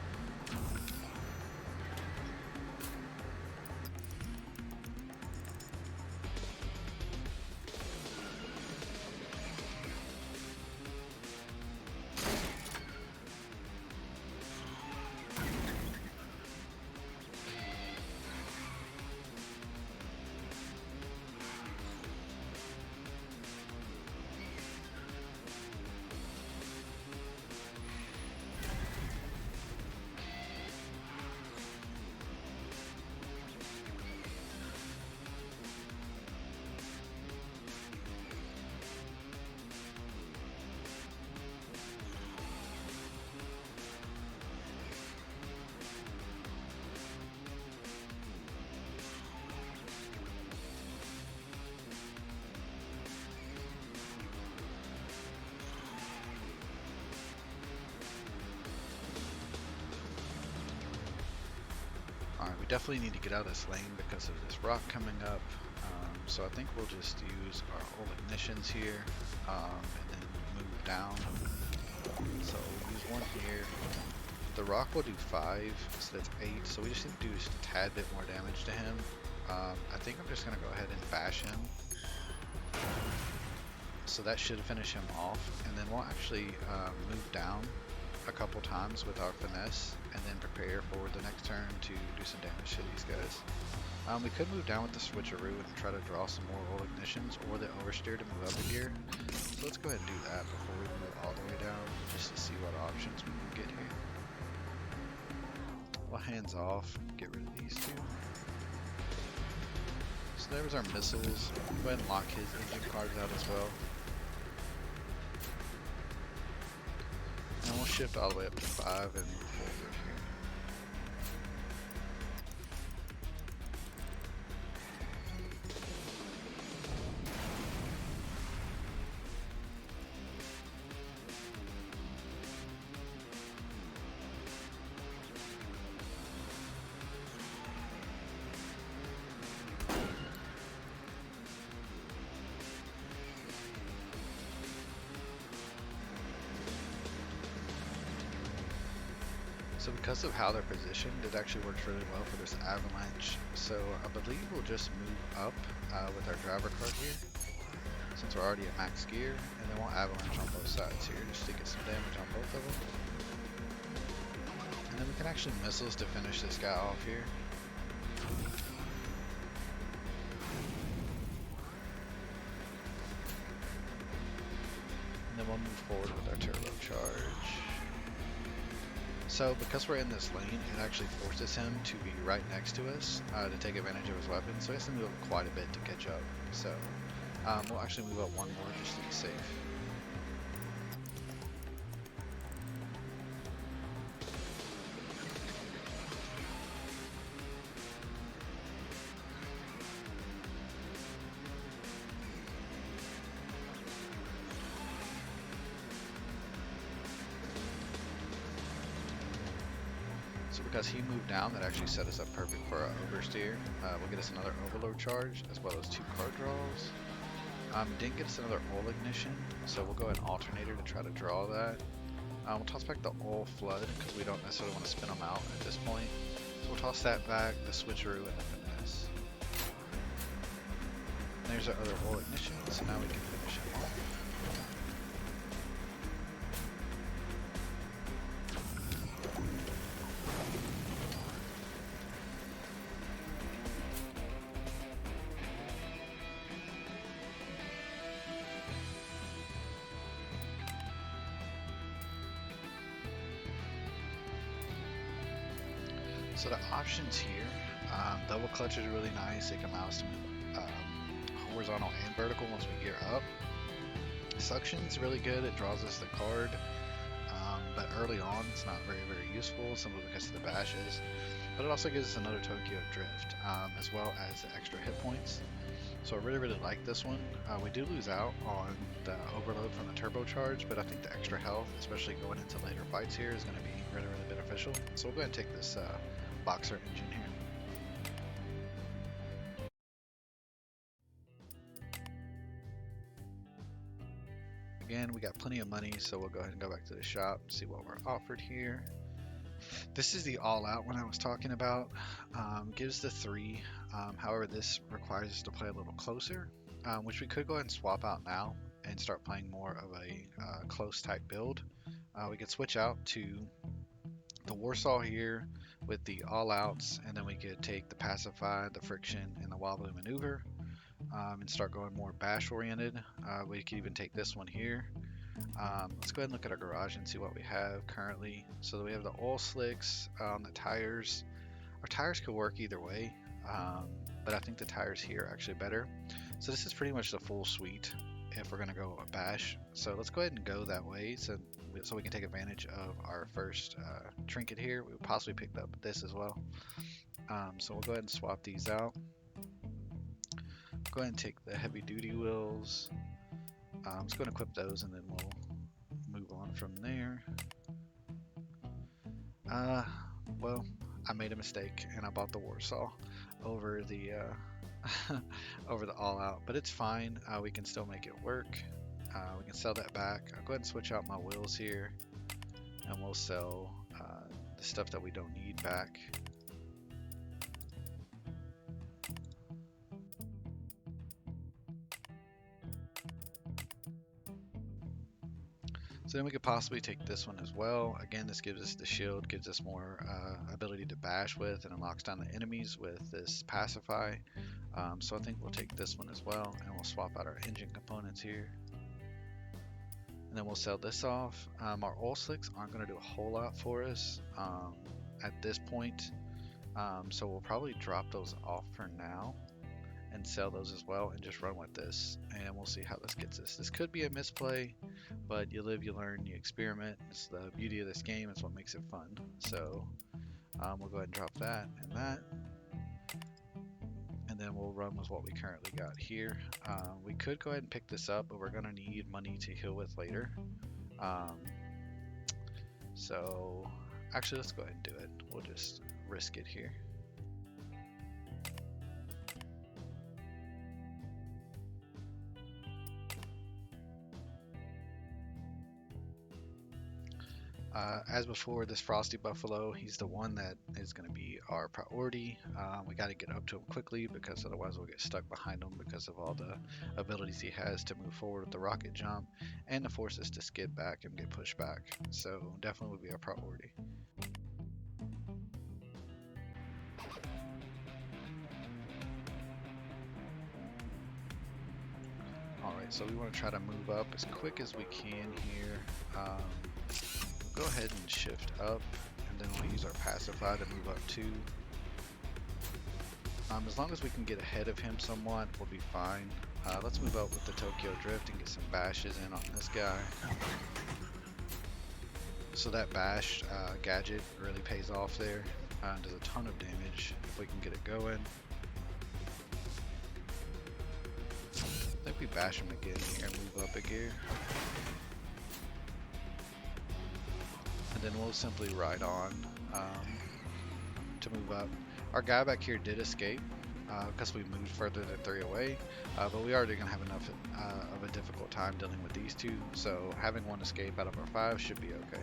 Alright, we definitely need to get out of this lane because of this rock coming up. So I think we'll just use our old ignitions here, and then move down. So we'll use one here. The rock will do 5, so that's 8. So we just need to do just a tad bit more damage to him. I think I'm just going to go ahead and bash him. So that should finish him off. And then we'll actually move down a couple times with our finesse, and then prepare for the next turn to do some damage to these guys. We could move down with the switcheroo and try to draw some more old ignitions, or the oversteer to move up a gear. So let's go ahead and do that before we move all the way down, just to see what options we can get here. Well, hands off, get rid of these two. So there's our missiles. Go ahead and lock his engine cards out as well. And we'll shift all the way up to 5 and move forward here. So because of how they're positioned, it actually works really well for this avalanche. So I believe we'll just move up with our driver card here, since we're already at max gear, and then we'll avalanche on both sides here just to get some damage on both of them. And then we can actually missiles to finish this guy off here. And then we'll move forward with our turbocharge. So because we're in this lane, it actually forces him to be right next to us to take advantage of his weapon, so he has to move up quite a bit to catch up. So we'll actually move up one more just to be safe. because he moved down, that actually set us up perfect for our oversteer. Will get us another overload charge as well as 2 card draws. Didn't get us another oil ignition, so we'll go ahead and alternator to try to draw that. We'll toss back the oil flood because we don't necessarily want to spin them out at this point. So we'll toss that back, the switcheroo, and the finesse. And there's our other oil ignition, so now we can finish him off. So the options here, double clutch is really nice. It can allow us to move horizontal and vertical once we gear up. Suction's really good. It draws us the card, but early on it's not very useful, simply because of the bashes. But it also gives us another Tokyo Drift, as well as extra hit points. So I really like this one. We do lose out on the overload from the turbocharge, but I think the extra health, especially going into later fights here, is going to be really beneficial. So we'll go ahead and take this boxer engine here. Again, we got plenty of money, so we'll go ahead and go back to the shop, see what we're offered here. This is the all-out one I was talking about. Gives the 3. However, this requires us to play a little closer, which we could go ahead and swap out now and start playing more of a close type build. We could switch out to the Warsaw here with the all-outs, and then we could take the Pacify, the Friction, and the Wobbly Maneuver, and start going more bash oriented. We could even take this one here. Let's go ahead and look at our garage and see what we have currently. So we have the oil slicks, the tires. Our tires could work either way, but I think the tires here are actually better. So this is pretty much the full suite if we're going to go a bash. So let's go ahead and go that way so we can take advantage of our first trinket here. We possibly picked up this as well. So we'll go ahead and swap these out. Go ahead and take the heavy duty wheels. Let's go and equip those, and then we'll move on from there. Well, I made a mistake and I bought the Warsaw over the over the all-out, but it's fine. We can still make it work. We can sell that back. I'll go ahead and switch out my wheels here, and we'll sell the stuff that we don't need back. So then we could possibly take this one as well. Again, this gives us the shield, gives us more ability to bash with, and unlocks down the enemies with this Pacify. So I think we'll take this one as well, and we'll swap out our engine components here. And then we'll sell this off. Our oil slicks aren't going to do a whole lot for us at this point. So we'll probably drop those off for now and sell those as well, and just run with this, and we'll see how this gets us. This could be a misplay, but you live, you learn, you experiment. It's the beauty of this game. It's what makes it fun. So we'll go ahead and drop that and that, and then we'll run with what we currently got here. We could go ahead and pick this up, but we're going to need money to heal with later. So actually, let's go ahead and do it. We'll just risk it here. As before, this Frosty Buffalo, he's the one that is going to be our priority. We got to get up to him quickly, because otherwise we'll get stuck behind him because of all the abilities he has to move forward with the rocket jump, and to force us to skid back and get pushed back. So definitely will be our priority. Alright, so we want to try to move up as quick as we can here. Go ahead and shift up, and then we'll use our Pacify to move up too. As long as we can get ahead of him somewhat, we'll be fine. Let's move up with the Tokyo Drift and get some bashes in on this guy. So that bash gadget really pays off there. Does a ton of damage if we can get it going. I think we bash him again here and move up a gear. And then we'll simply ride on. to move up. Our guy back here did escape because we moved further than 3 away, but we already going to have enough of a difficult time dealing with these two, so having one escape out of our 5 should be okay.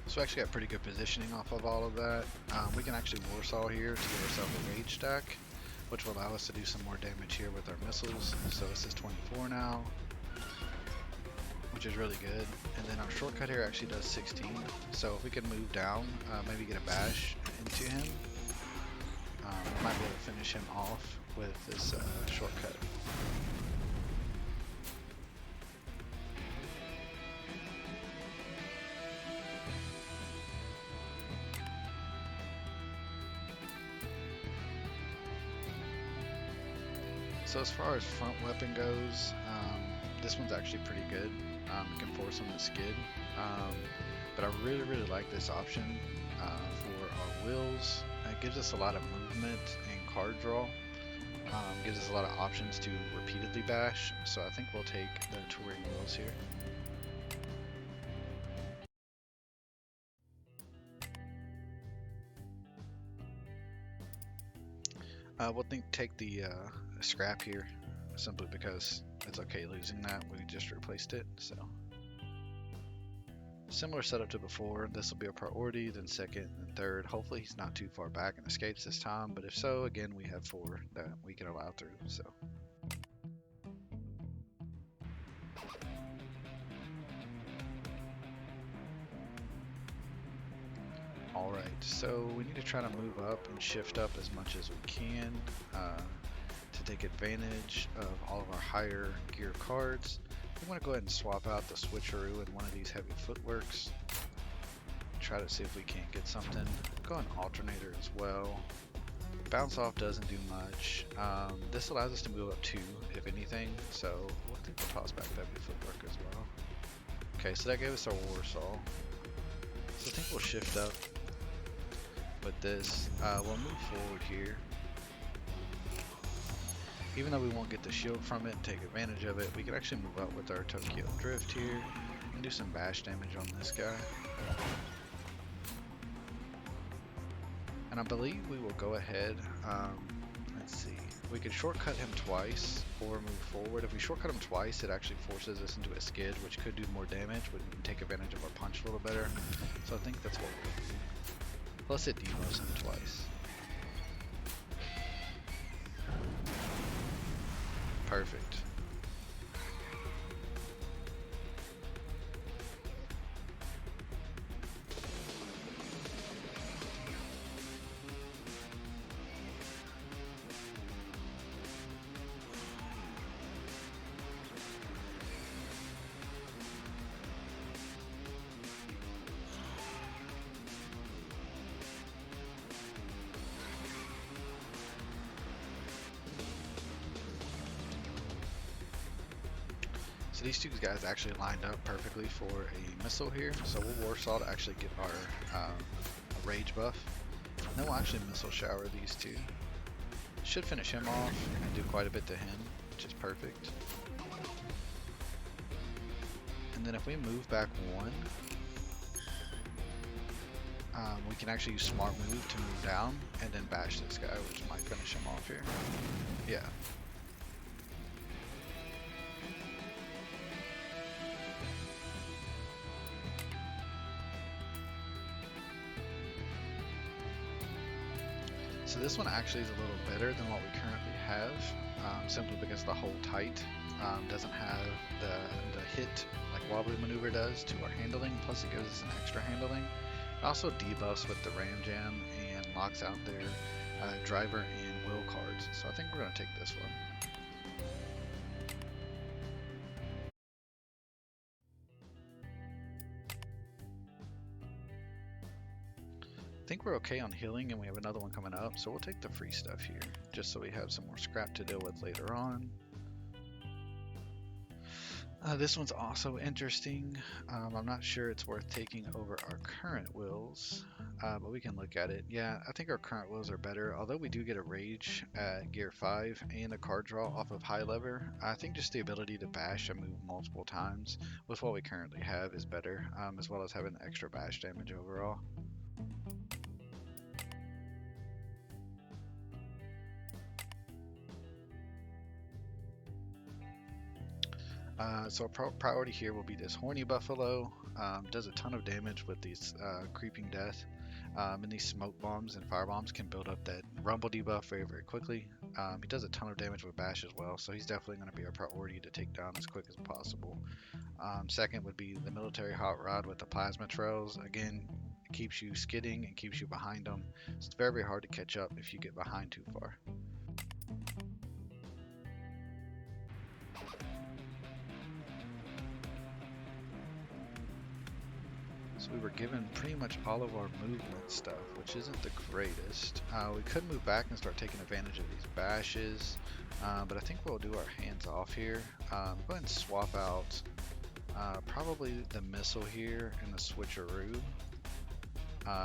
So we actually got pretty good positioning off of all of that. We can actually Warsaw here to give ourselves a rage stack, which will allow us to do some more damage here with our missiles. So this is 24 now, which is really good. And then our shortcut here actually does 16. So if we can move down, maybe get a bash into him, we might be able to finish him off with this shortcut. So as far as front weapon goes, this one's actually pretty good. It can force them to skid, but I really like this option for our wheels. It gives us a lot of movement and card draw. Gives us a lot of options to repeatedly bash, so I think we'll take the touring wheels here. We'll take the scrap here, simply because it's okay losing that. We just replaced it, so. Similar setup to before. This will be a priority, then second, and third. Hopefully he's not too far back and escapes this time, but if so, again, we have 4 that we can allow through, so. Alright, so we need to try to move up and shift up as much as we can to take advantage of all of our higher gear cards. I'm going to go ahead and swap out the switcheroo in one of these heavy footworks. Try to see if we can't get something. Go on alternator as well. Bounce off doesn't do much. This allows us to move up 2, if anything, so I think we'll toss back the heavy footwork as well. Okay, so that gave us our Warsaw. So I think we'll shift up with this. We'll move forward here. Even though we won't get the shield from it and take advantage of it, we can actually move up with our Tokyo Drift here and do some bash damage on this guy. And I believe we will go ahead, let's see, we could shortcut him twice or move forward. If we shortcut him twice, it actually forces us into a skid, which could do more damage, but we can take advantage of our punch a little better. So I think that's what we'll do. Plus it demos him twice. Perfect. So these 2 guys actually lined up perfectly for a missile here. So we'll Warsaw to actually get our rage buff. And then we'll actually missile shower these 2. Should finish him off and do quite a bit to him, which is perfect. And then if we move back 1, we can actually use smart move to move down and then bash this guy, which might finish him off here. Yeah. So this one actually is a little better than what we currently have, simply because the hold tight doesn't have the hit like wobbly maneuver does to our handling, plus it gives us an extra handling. It also debuffs with the ram jam and locks out their driver and will cards, so I think we're going to take this one. think we're okay on healing, and we have another one coming up, so we'll take the free stuff here, just so we have some more scrap to deal with later on. This one's also interesting. I'm not sure it's worth taking over our current wheels, but we can look at it. Yeah, I think our current wheels are better, although we do get a rage at gear 5 and a card draw off of high lever. I think just the ability to bash and move multiple times with what we currently have is better, as well as having extra bash damage overall. So our priority here will be this Horny Buffalo. Does a ton of damage with these Creeping Death. And these Smoke Bombs and Fire Bombs can build up that Rumble debuff very, very quickly. He does a ton of damage with Bash as well, so he's definitely going to be our priority to take down as quick as possible. Second would be the Military Hot Rod with the Plasma Trails. Again, it keeps you skidding and keeps you behind them. So it's very, very hard to catch up if you get behind too far. So we were given pretty much all of our movement stuff, which isn't the greatest. We could move back and start taking advantage of these bashes, but I think we'll do our hands off here. Go ahead and swap out probably the missile here and the switcheroo,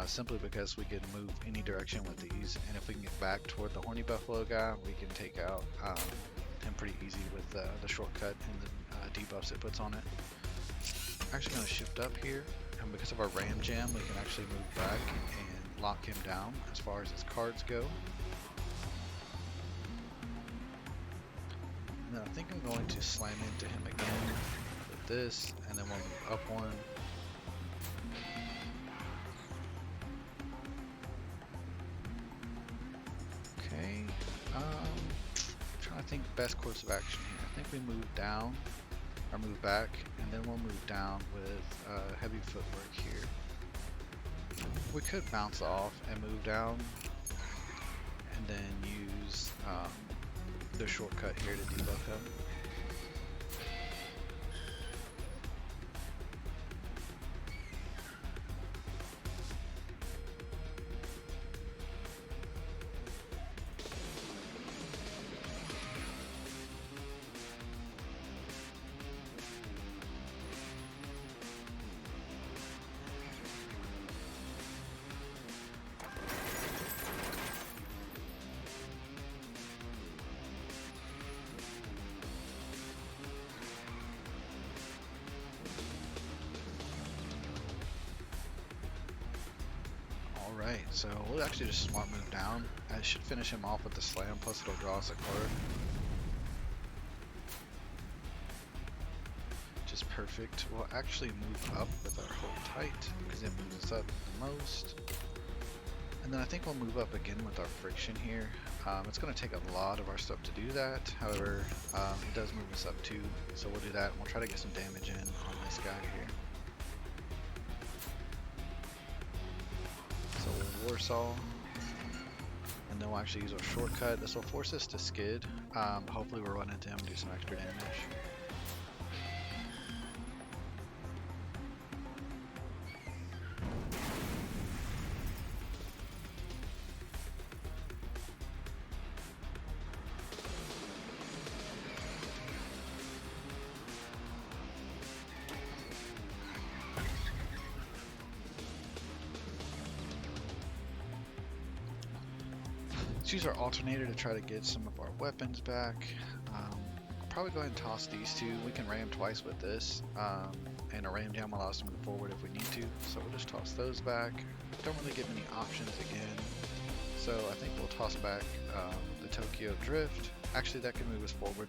simply because we can move any direction with these, and if we can get back toward the Horny Buffalo guy, we can take out him pretty easy with the shortcut and the debuffs it puts on it. Actually going to shift up here, and because of our Ram Jam, we can actually move back and lock him down as far as his cards go. And then I think I'm going to slam into him again with this, and then we'll move up one. Okay, trying to think best course of action here. I think we move down, or move back, and then we'll move down with heavy footwork here. We could bounce off and move down, and then use the shortcut here to debuff him. Alright, so we'll actually just smart move down. I should finish him off with the slam, plus it'll draw us a card. Just perfect. We'll actually move up with our hold tight, because it moves us up the most. And then I think we'll move up again with our friction here. It's going to take a lot of our stuff to do that. However, it does move us up too, so we'll do that, and we'll try to get some damage in on this guy here. So we'll Warsaw, and then we'll actually use our shortcut. This will force us to skid. Hopefully we'll run into him and do some extra damage. Let's use our alternator to try to get some of our weapons back. Probably go ahead and toss these two. We can ram twice with this, and a ram jam will allow us to move forward if we need to. So we'll just toss those back. Don't really get many options again. So I think we'll toss back the Tokyo Drift. Actually, that can move us forward.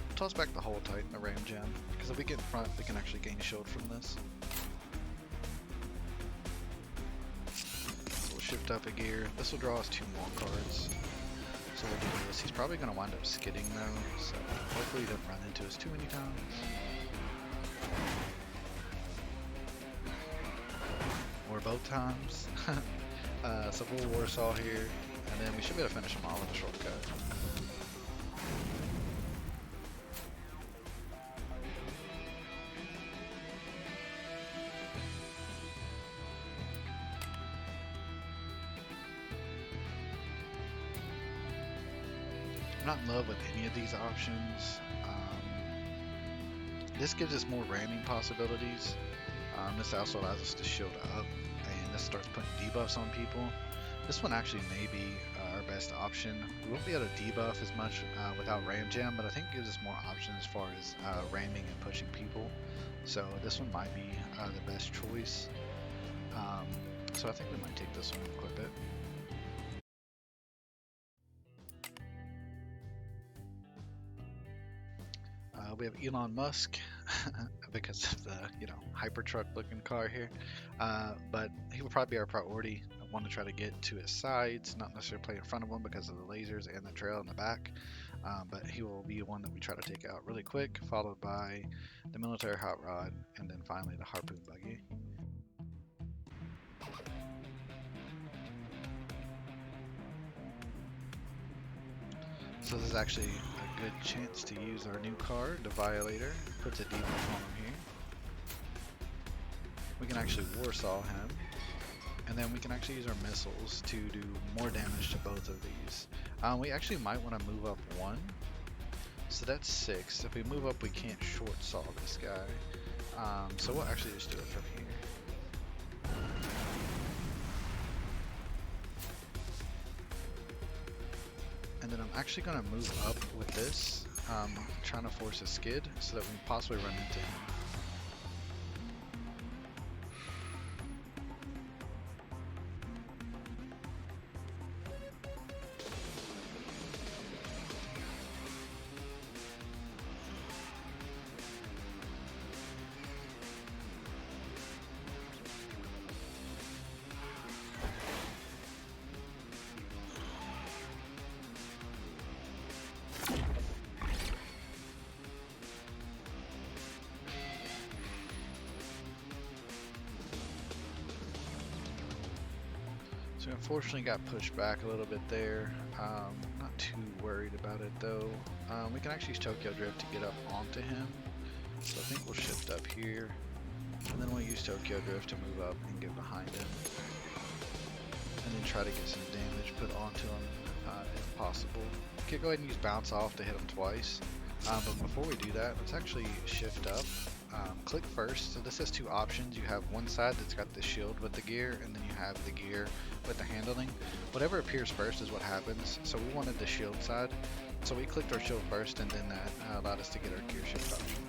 We'll toss back the Hold Tight and the ram jam, because if we get in front, we can actually gain shield from this. So we'll shift up a gear. This will draw us 2 more cards. So we'll do this. He's probably going to wind up skidding though, so hopefully he doesn't run into us too many times. Or both times. So we'll Warsaw here, and then we should be able to finish him off with a shortcut. I'm not in love with any of these options. This gives us more ramming possibilities. This also allows us to shield up, and this starts putting debuffs on people. This one actually may be our best option. We won't be able to debuff as much without Ram Jam, but I think it gives us more options as far as ramming and pushing people. So this one might be the best choice. So I think we might take this one and equip it. We have Elon Musk because of the Hypertruck looking car here, but he will probably be our priority. I want to try to get to his sides, not necessarily play in front of him because of the lasers and the trail in the back, but he will be one that we try to take out really quick, followed by the military hot rod, and then finally the harpoon buggy. So this is actually a good chance to use our new card, the Violator. Puts a debuff on him here. We can actually Warsaw him, and then we can actually use our missiles to do more damage to both of these. We actually might want to move up one. So that's 6. If we move up, we can't short saw this guy. So we'll actually just do it from here. And then I'm actually going to move up with this, trying to force a skid so that we can possibly run into him. So unfortunately got pushed back a little bit there. Not too worried about it though. We can actually use Tokyo Drift to get up onto him. So I think we'll shift up here. And then we'll use Tokyo Drift to move up and get behind him. And then try to get some damage put onto him if possible. Okay, go ahead and use Bounce Off to hit him twice. But before we do that, let's actually shift up. Click first. So this has 2 options. You have one side that's got the shield with the gear, and then you have the gear with the handling. Whatever appears first is what happens. So we wanted the shield side. So we clicked our shield first, and then that allowed us to get our gear shift option.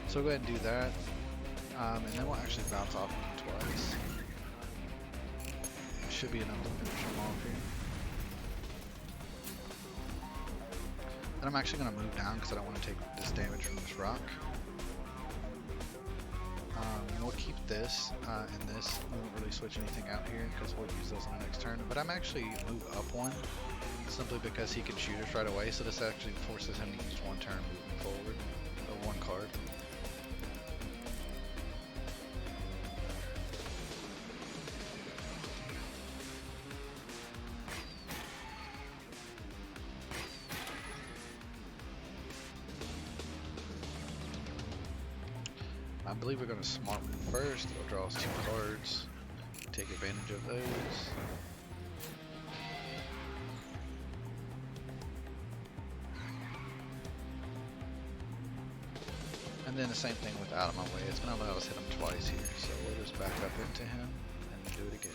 So go ahead and do that. And then we'll actually bounce off him twice. Should be enough to finish him off here. And I'm actually going to move down because I don't want to take this damage from this rock. We'll keep this and this. We won't really switch anything out here because we'll use those on the next turn. But I'm actually move up one simply because he can shoot us right away. So this actually forces him to use one turn moving forward, or one card. I believe we're going to smart move first. It'll draw us 2 cards. Take advantage of those. And then the same thing with out of my way. It's going to allow us to hit him twice here. So we'll just back up into him and do it again.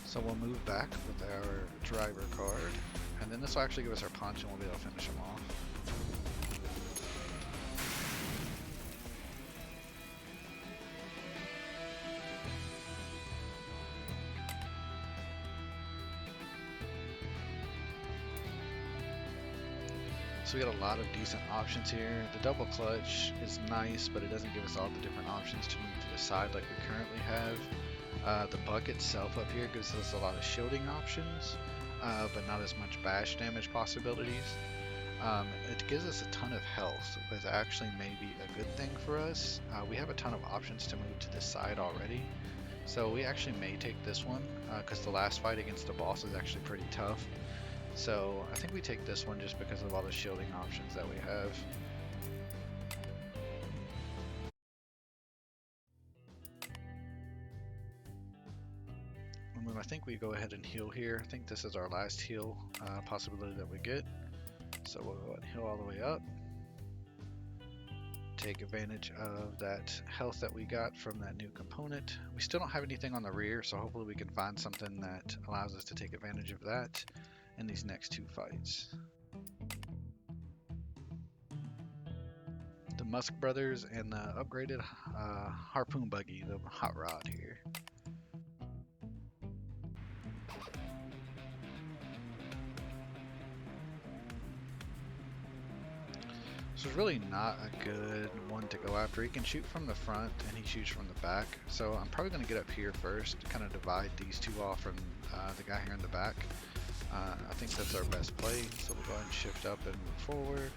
So we'll move back with our driver card. And then this will actually give us our punch and we'll be able to finish him off. So we got a lot of decent options here. The double clutch is nice, but it doesn't give us all the different options to move to the side like we currently have. The buck itself up here gives us a lot of shielding options, but not as much bash damage possibilities. It gives us a ton of health, which actually may be a good thing for us. We have a ton of options to move to the side already. So we actually may take this one, because the last fight against the boss is actually pretty tough. So I think we take this one just because of all the shielding options that we have. We'll And I think we go ahead and heal here. I think this is our last heal possibility that we get. So we'll go ahead and heal all the way up. Take advantage of that health that we got from that new component. We still don't have anything on the rear, so hopefully we can find something that allows us to take advantage of that in these next two fights. The Musk Brothers and the upgraded harpoon buggy, the hot rod here. So it's really not a good one to go after. He can shoot from the front and he shoots from the back. So I'm probably going to get up here first to kind of divide these two off from the guy here in the back. I think that's our best play. So we'll go ahead and shift up and move forward.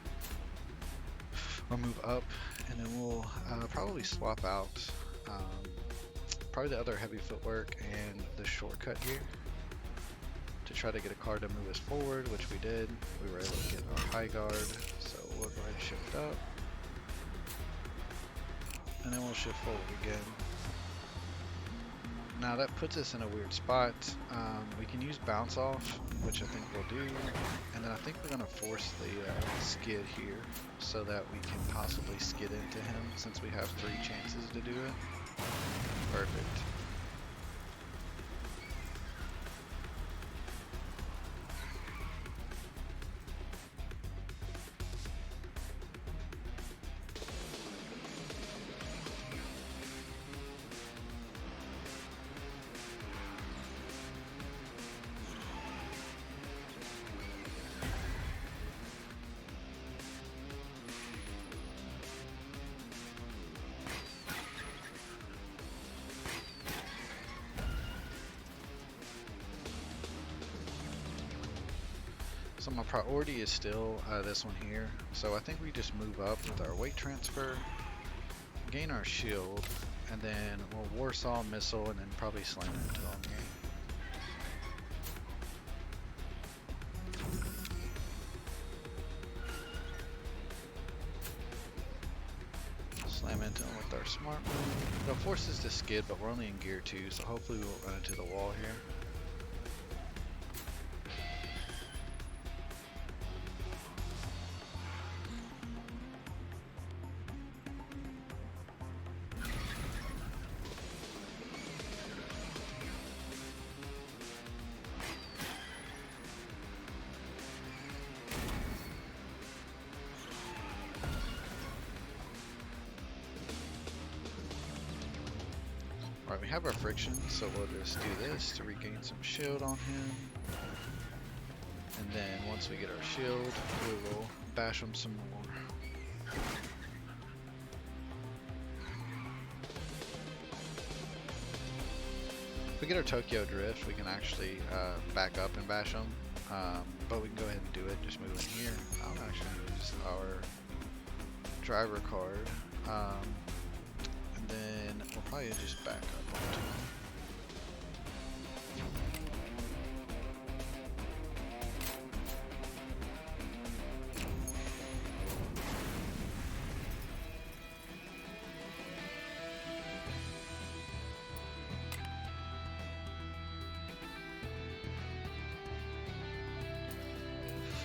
Or move up, and then we'll probably swap out probably the other heavy footwork and the shortcut here to try to get a car to move us forward, which we did. We were able to get our high guard, so we'll go ahead and shift up, and then we'll shift forward again. Now that puts us in a weird spot. We can use bounce off, which I think we'll do, and then I think we're going to force the skid here so that we can possibly skid into him since we have 3 chances to do it. Perfect. So my priority is still this one here. So I think we just move up with our weight transfer, gain our shield, and then we'll Warsaw missile and then probably slam into him here. Slam into him with our smart move. It'll force us to skid, but we're only in gear 2, so hopefully we won't run into the wall here. Alright, we have our friction, so we'll just do this to regain some shield on him. And then once we get our shield, we will bash him some more. If we get our Tokyo Drift, we can actually back up and bash him. But we can go ahead and do it, just move in here. I'll actually use our driver card. And then we'll probably just back up onto him.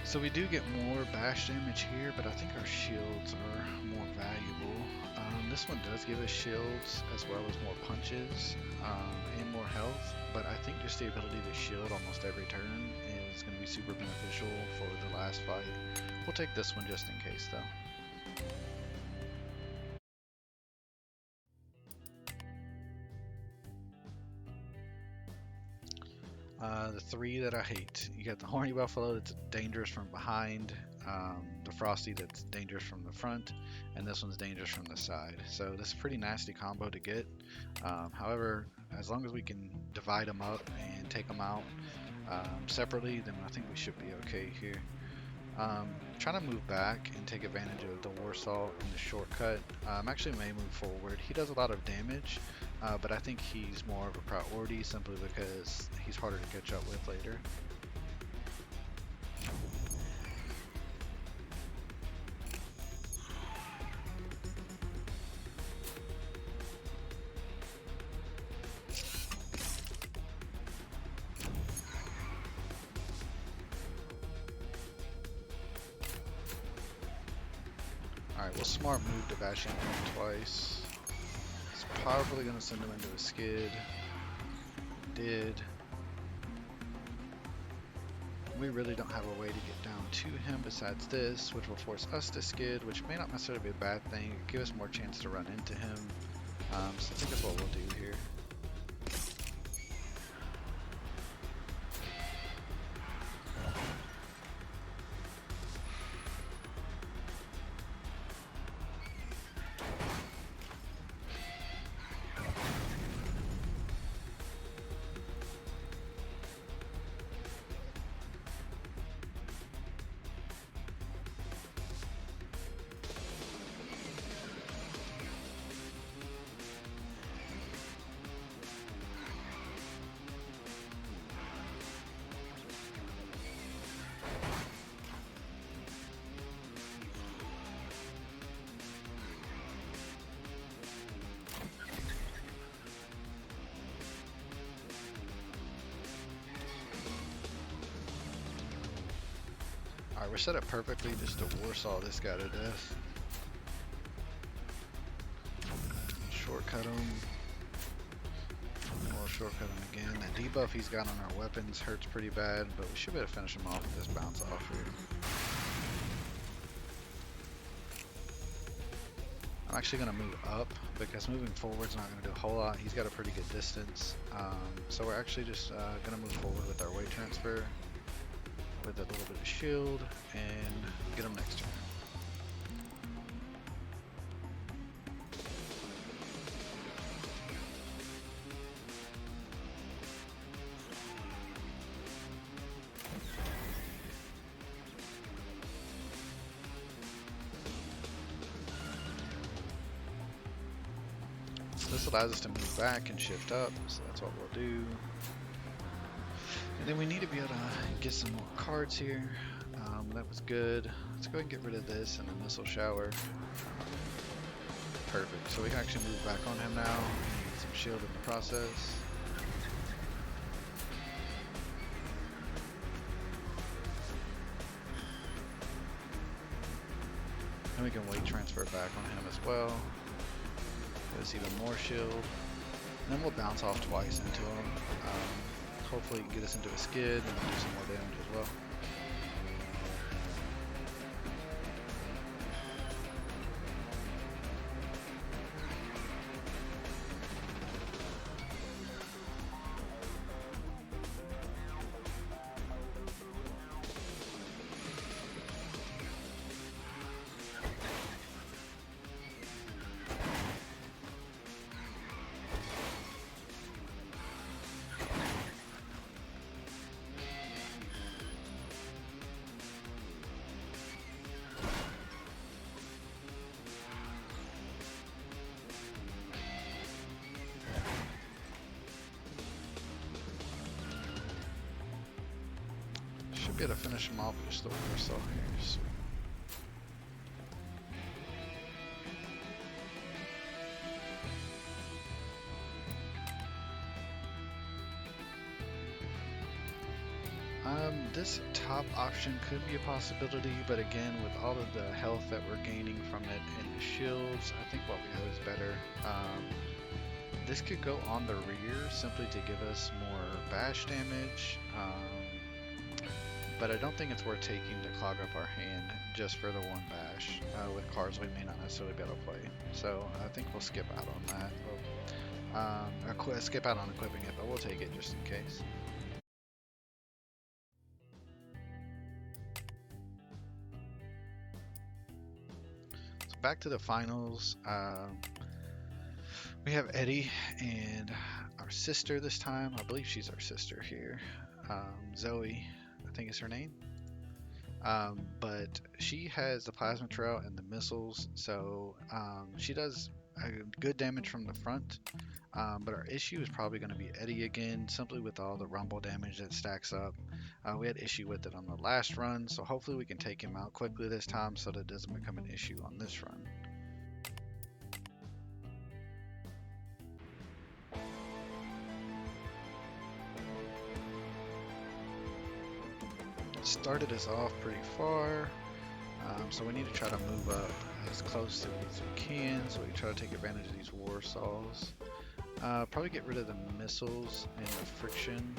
So we do get more bash damage here, but I think our shields are more valuable. This one does give us shields as well as more punches and more health, but I think just the ability to shield almost every turn is going to be super beneficial for the last fight. We'll take this one just in case though. The 3 that I hate. You got the Horny Buffalo that's dangerous from behind, the Frosty that's dangerous from the front, and this one's dangerous from the side. So this is a pretty nasty combo to get. However, as long as we can divide them up and take them out separately, then I think we should be okay here. Trying to move back and take advantage of the Warsaw and the shortcut. Actually may move forward. He does a lot of damage, but I think he's more of a priority simply because he's harder to catch up with later. Alright, we'll smart move to bash into him twice. It's probably going to send him into a skid. Did. We really don't have a way to get down to him besides this, which will force us to skid, which may not necessarily be a bad thing. It'll give us more chance to run into him. So I think that's what we'll do here. Alright, we're set up perfectly just to warsaw this guy to death. Shortcut him. We'll shortcut him again. That debuff he's got on our weapons hurts pretty bad, but we should be able to finish him off with this bounce off here. I'm actually going to move up because moving forward's not going to do a whole lot. He's got a pretty good distance. So we're actually just going to move forward with our weight transfer with a little bit of shield and get him next turn. This allows us to move back and shift up, so that's what we'll do. And then we need to be able to get some more cards here. That was good. Let's go ahead and get rid of this and a missile shower. Perfect. So we can actually move back on him now. Get some shield in the process. And we can weight transfer back on him as well. Give us even more shield. And then we'll bounce off twice into him. Hopefully get us into a skid and do some more damage as well. Should be able to finish him off with just the warsaw here. Sweet. This top option could be a possibility, but again, with all of the health that we're gaining from it and the shields, I think what we have is better. This could go on the rear simply to give us more bash damage. But I don't think it's worth taking to clog up our hand just for the one bash with cards we may not necessarily be able to play. So I think we'll skip out on that. Or skip out on equipping it, but we'll take it just in case. So back to the finals. We have Eddie and our sister this time. I believe she's our sister here. Zoe, I think is her name. But she has the plasma trail and the missiles, so she does good damage from the front. But our issue is probably going to be Eddie again, simply with all the rumble damage that stacks up. We had issue with it on the last run, so hopefully we can take him out quickly this time so that it doesn't become an issue on this run. Started us off pretty far, so we need to try to move up as close to it as we can, so we can try to take advantage of these war saws. Probably get rid of the missiles and the friction.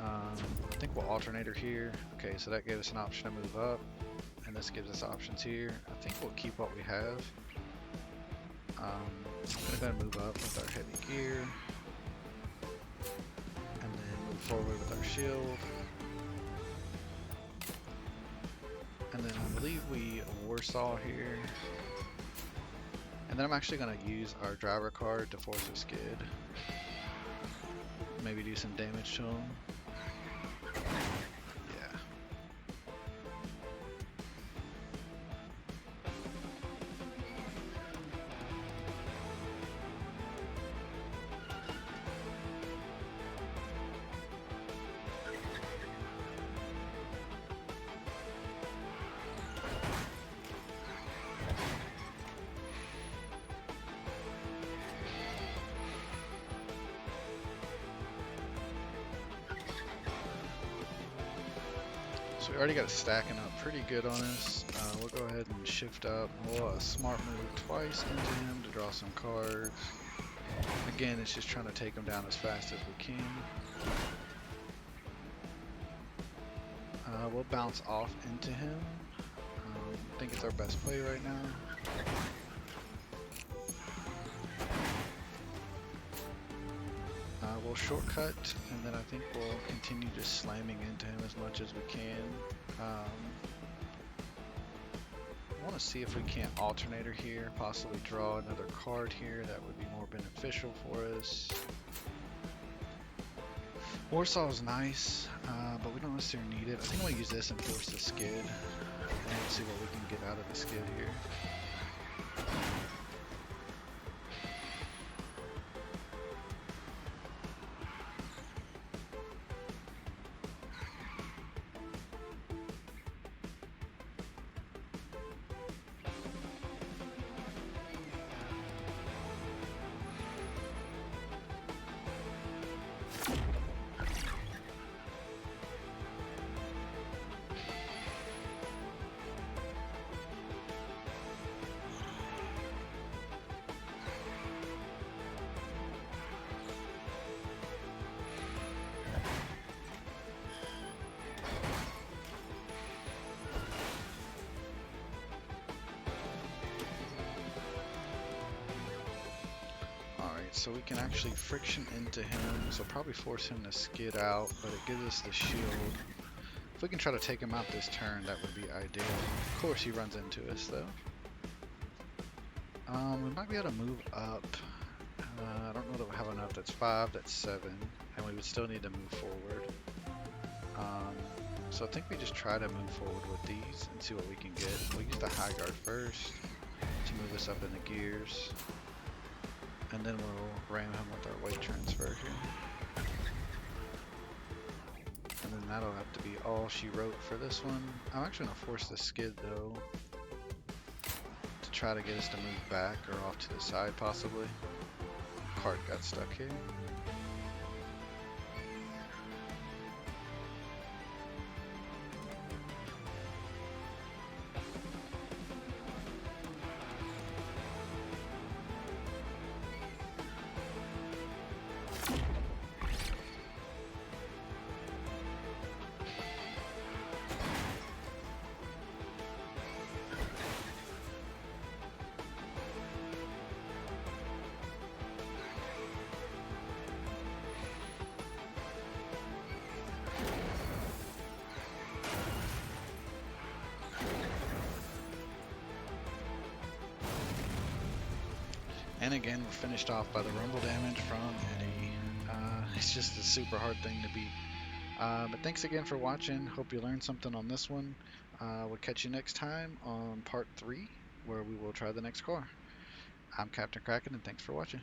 I think we'll alternator here. Okay, so that gave us an option to move up, and this gives us options here. I think we'll keep what we have. I'm gonna move up with our heavy gear, and then move forward with our shield. And then I believe we warsaw here. And then I'm actually going to use our driver card to force a skid. Maybe do some damage to him. Yeah. So we already got it stacking up pretty good on us. We'll go ahead and shift up. We'll smart move twice into him to draw some cards. Again, it's just trying to take him down as fast as we can. We'll bounce off into him. I think it's our best play right now. We'll shortcut, and then I think we'll continue just slamming into him as much as we can. I want to see if we can't alternator here, possibly draw another card here. That would be more beneficial for us. Warsaw is nice, but we don't necessarily need it. I think I'm going to use this and force the skid, and see what we can get out of the skid here. So we can actually friction into him, so probably force him to skid out, but it gives us the shield. If we can try to take him out this turn, that would be ideal. Of course he runs into us though. We might be able to move up. I don't know that we have enough. That's 5, that's 7, and we would still need to move forward. So I think we just try to move forward with these and see what we can get. We'll use the high guard first to move us up in the gears. And then we'll ram him with our weight transfer here. And then that'll have to be all she wrote for this one. I'm actually going to force the skid though, to try to get us to move back or off to the side possibly. Cart got stuck here. And again, we're finished off by the rumble damage from Eddie. It's just a super hard thing to beat. But thanks again for watching. Hope you learned something on this one. We'll catch you next time on part 3, where we will try the next car. I'm Captain Kraken, and thanks for watching.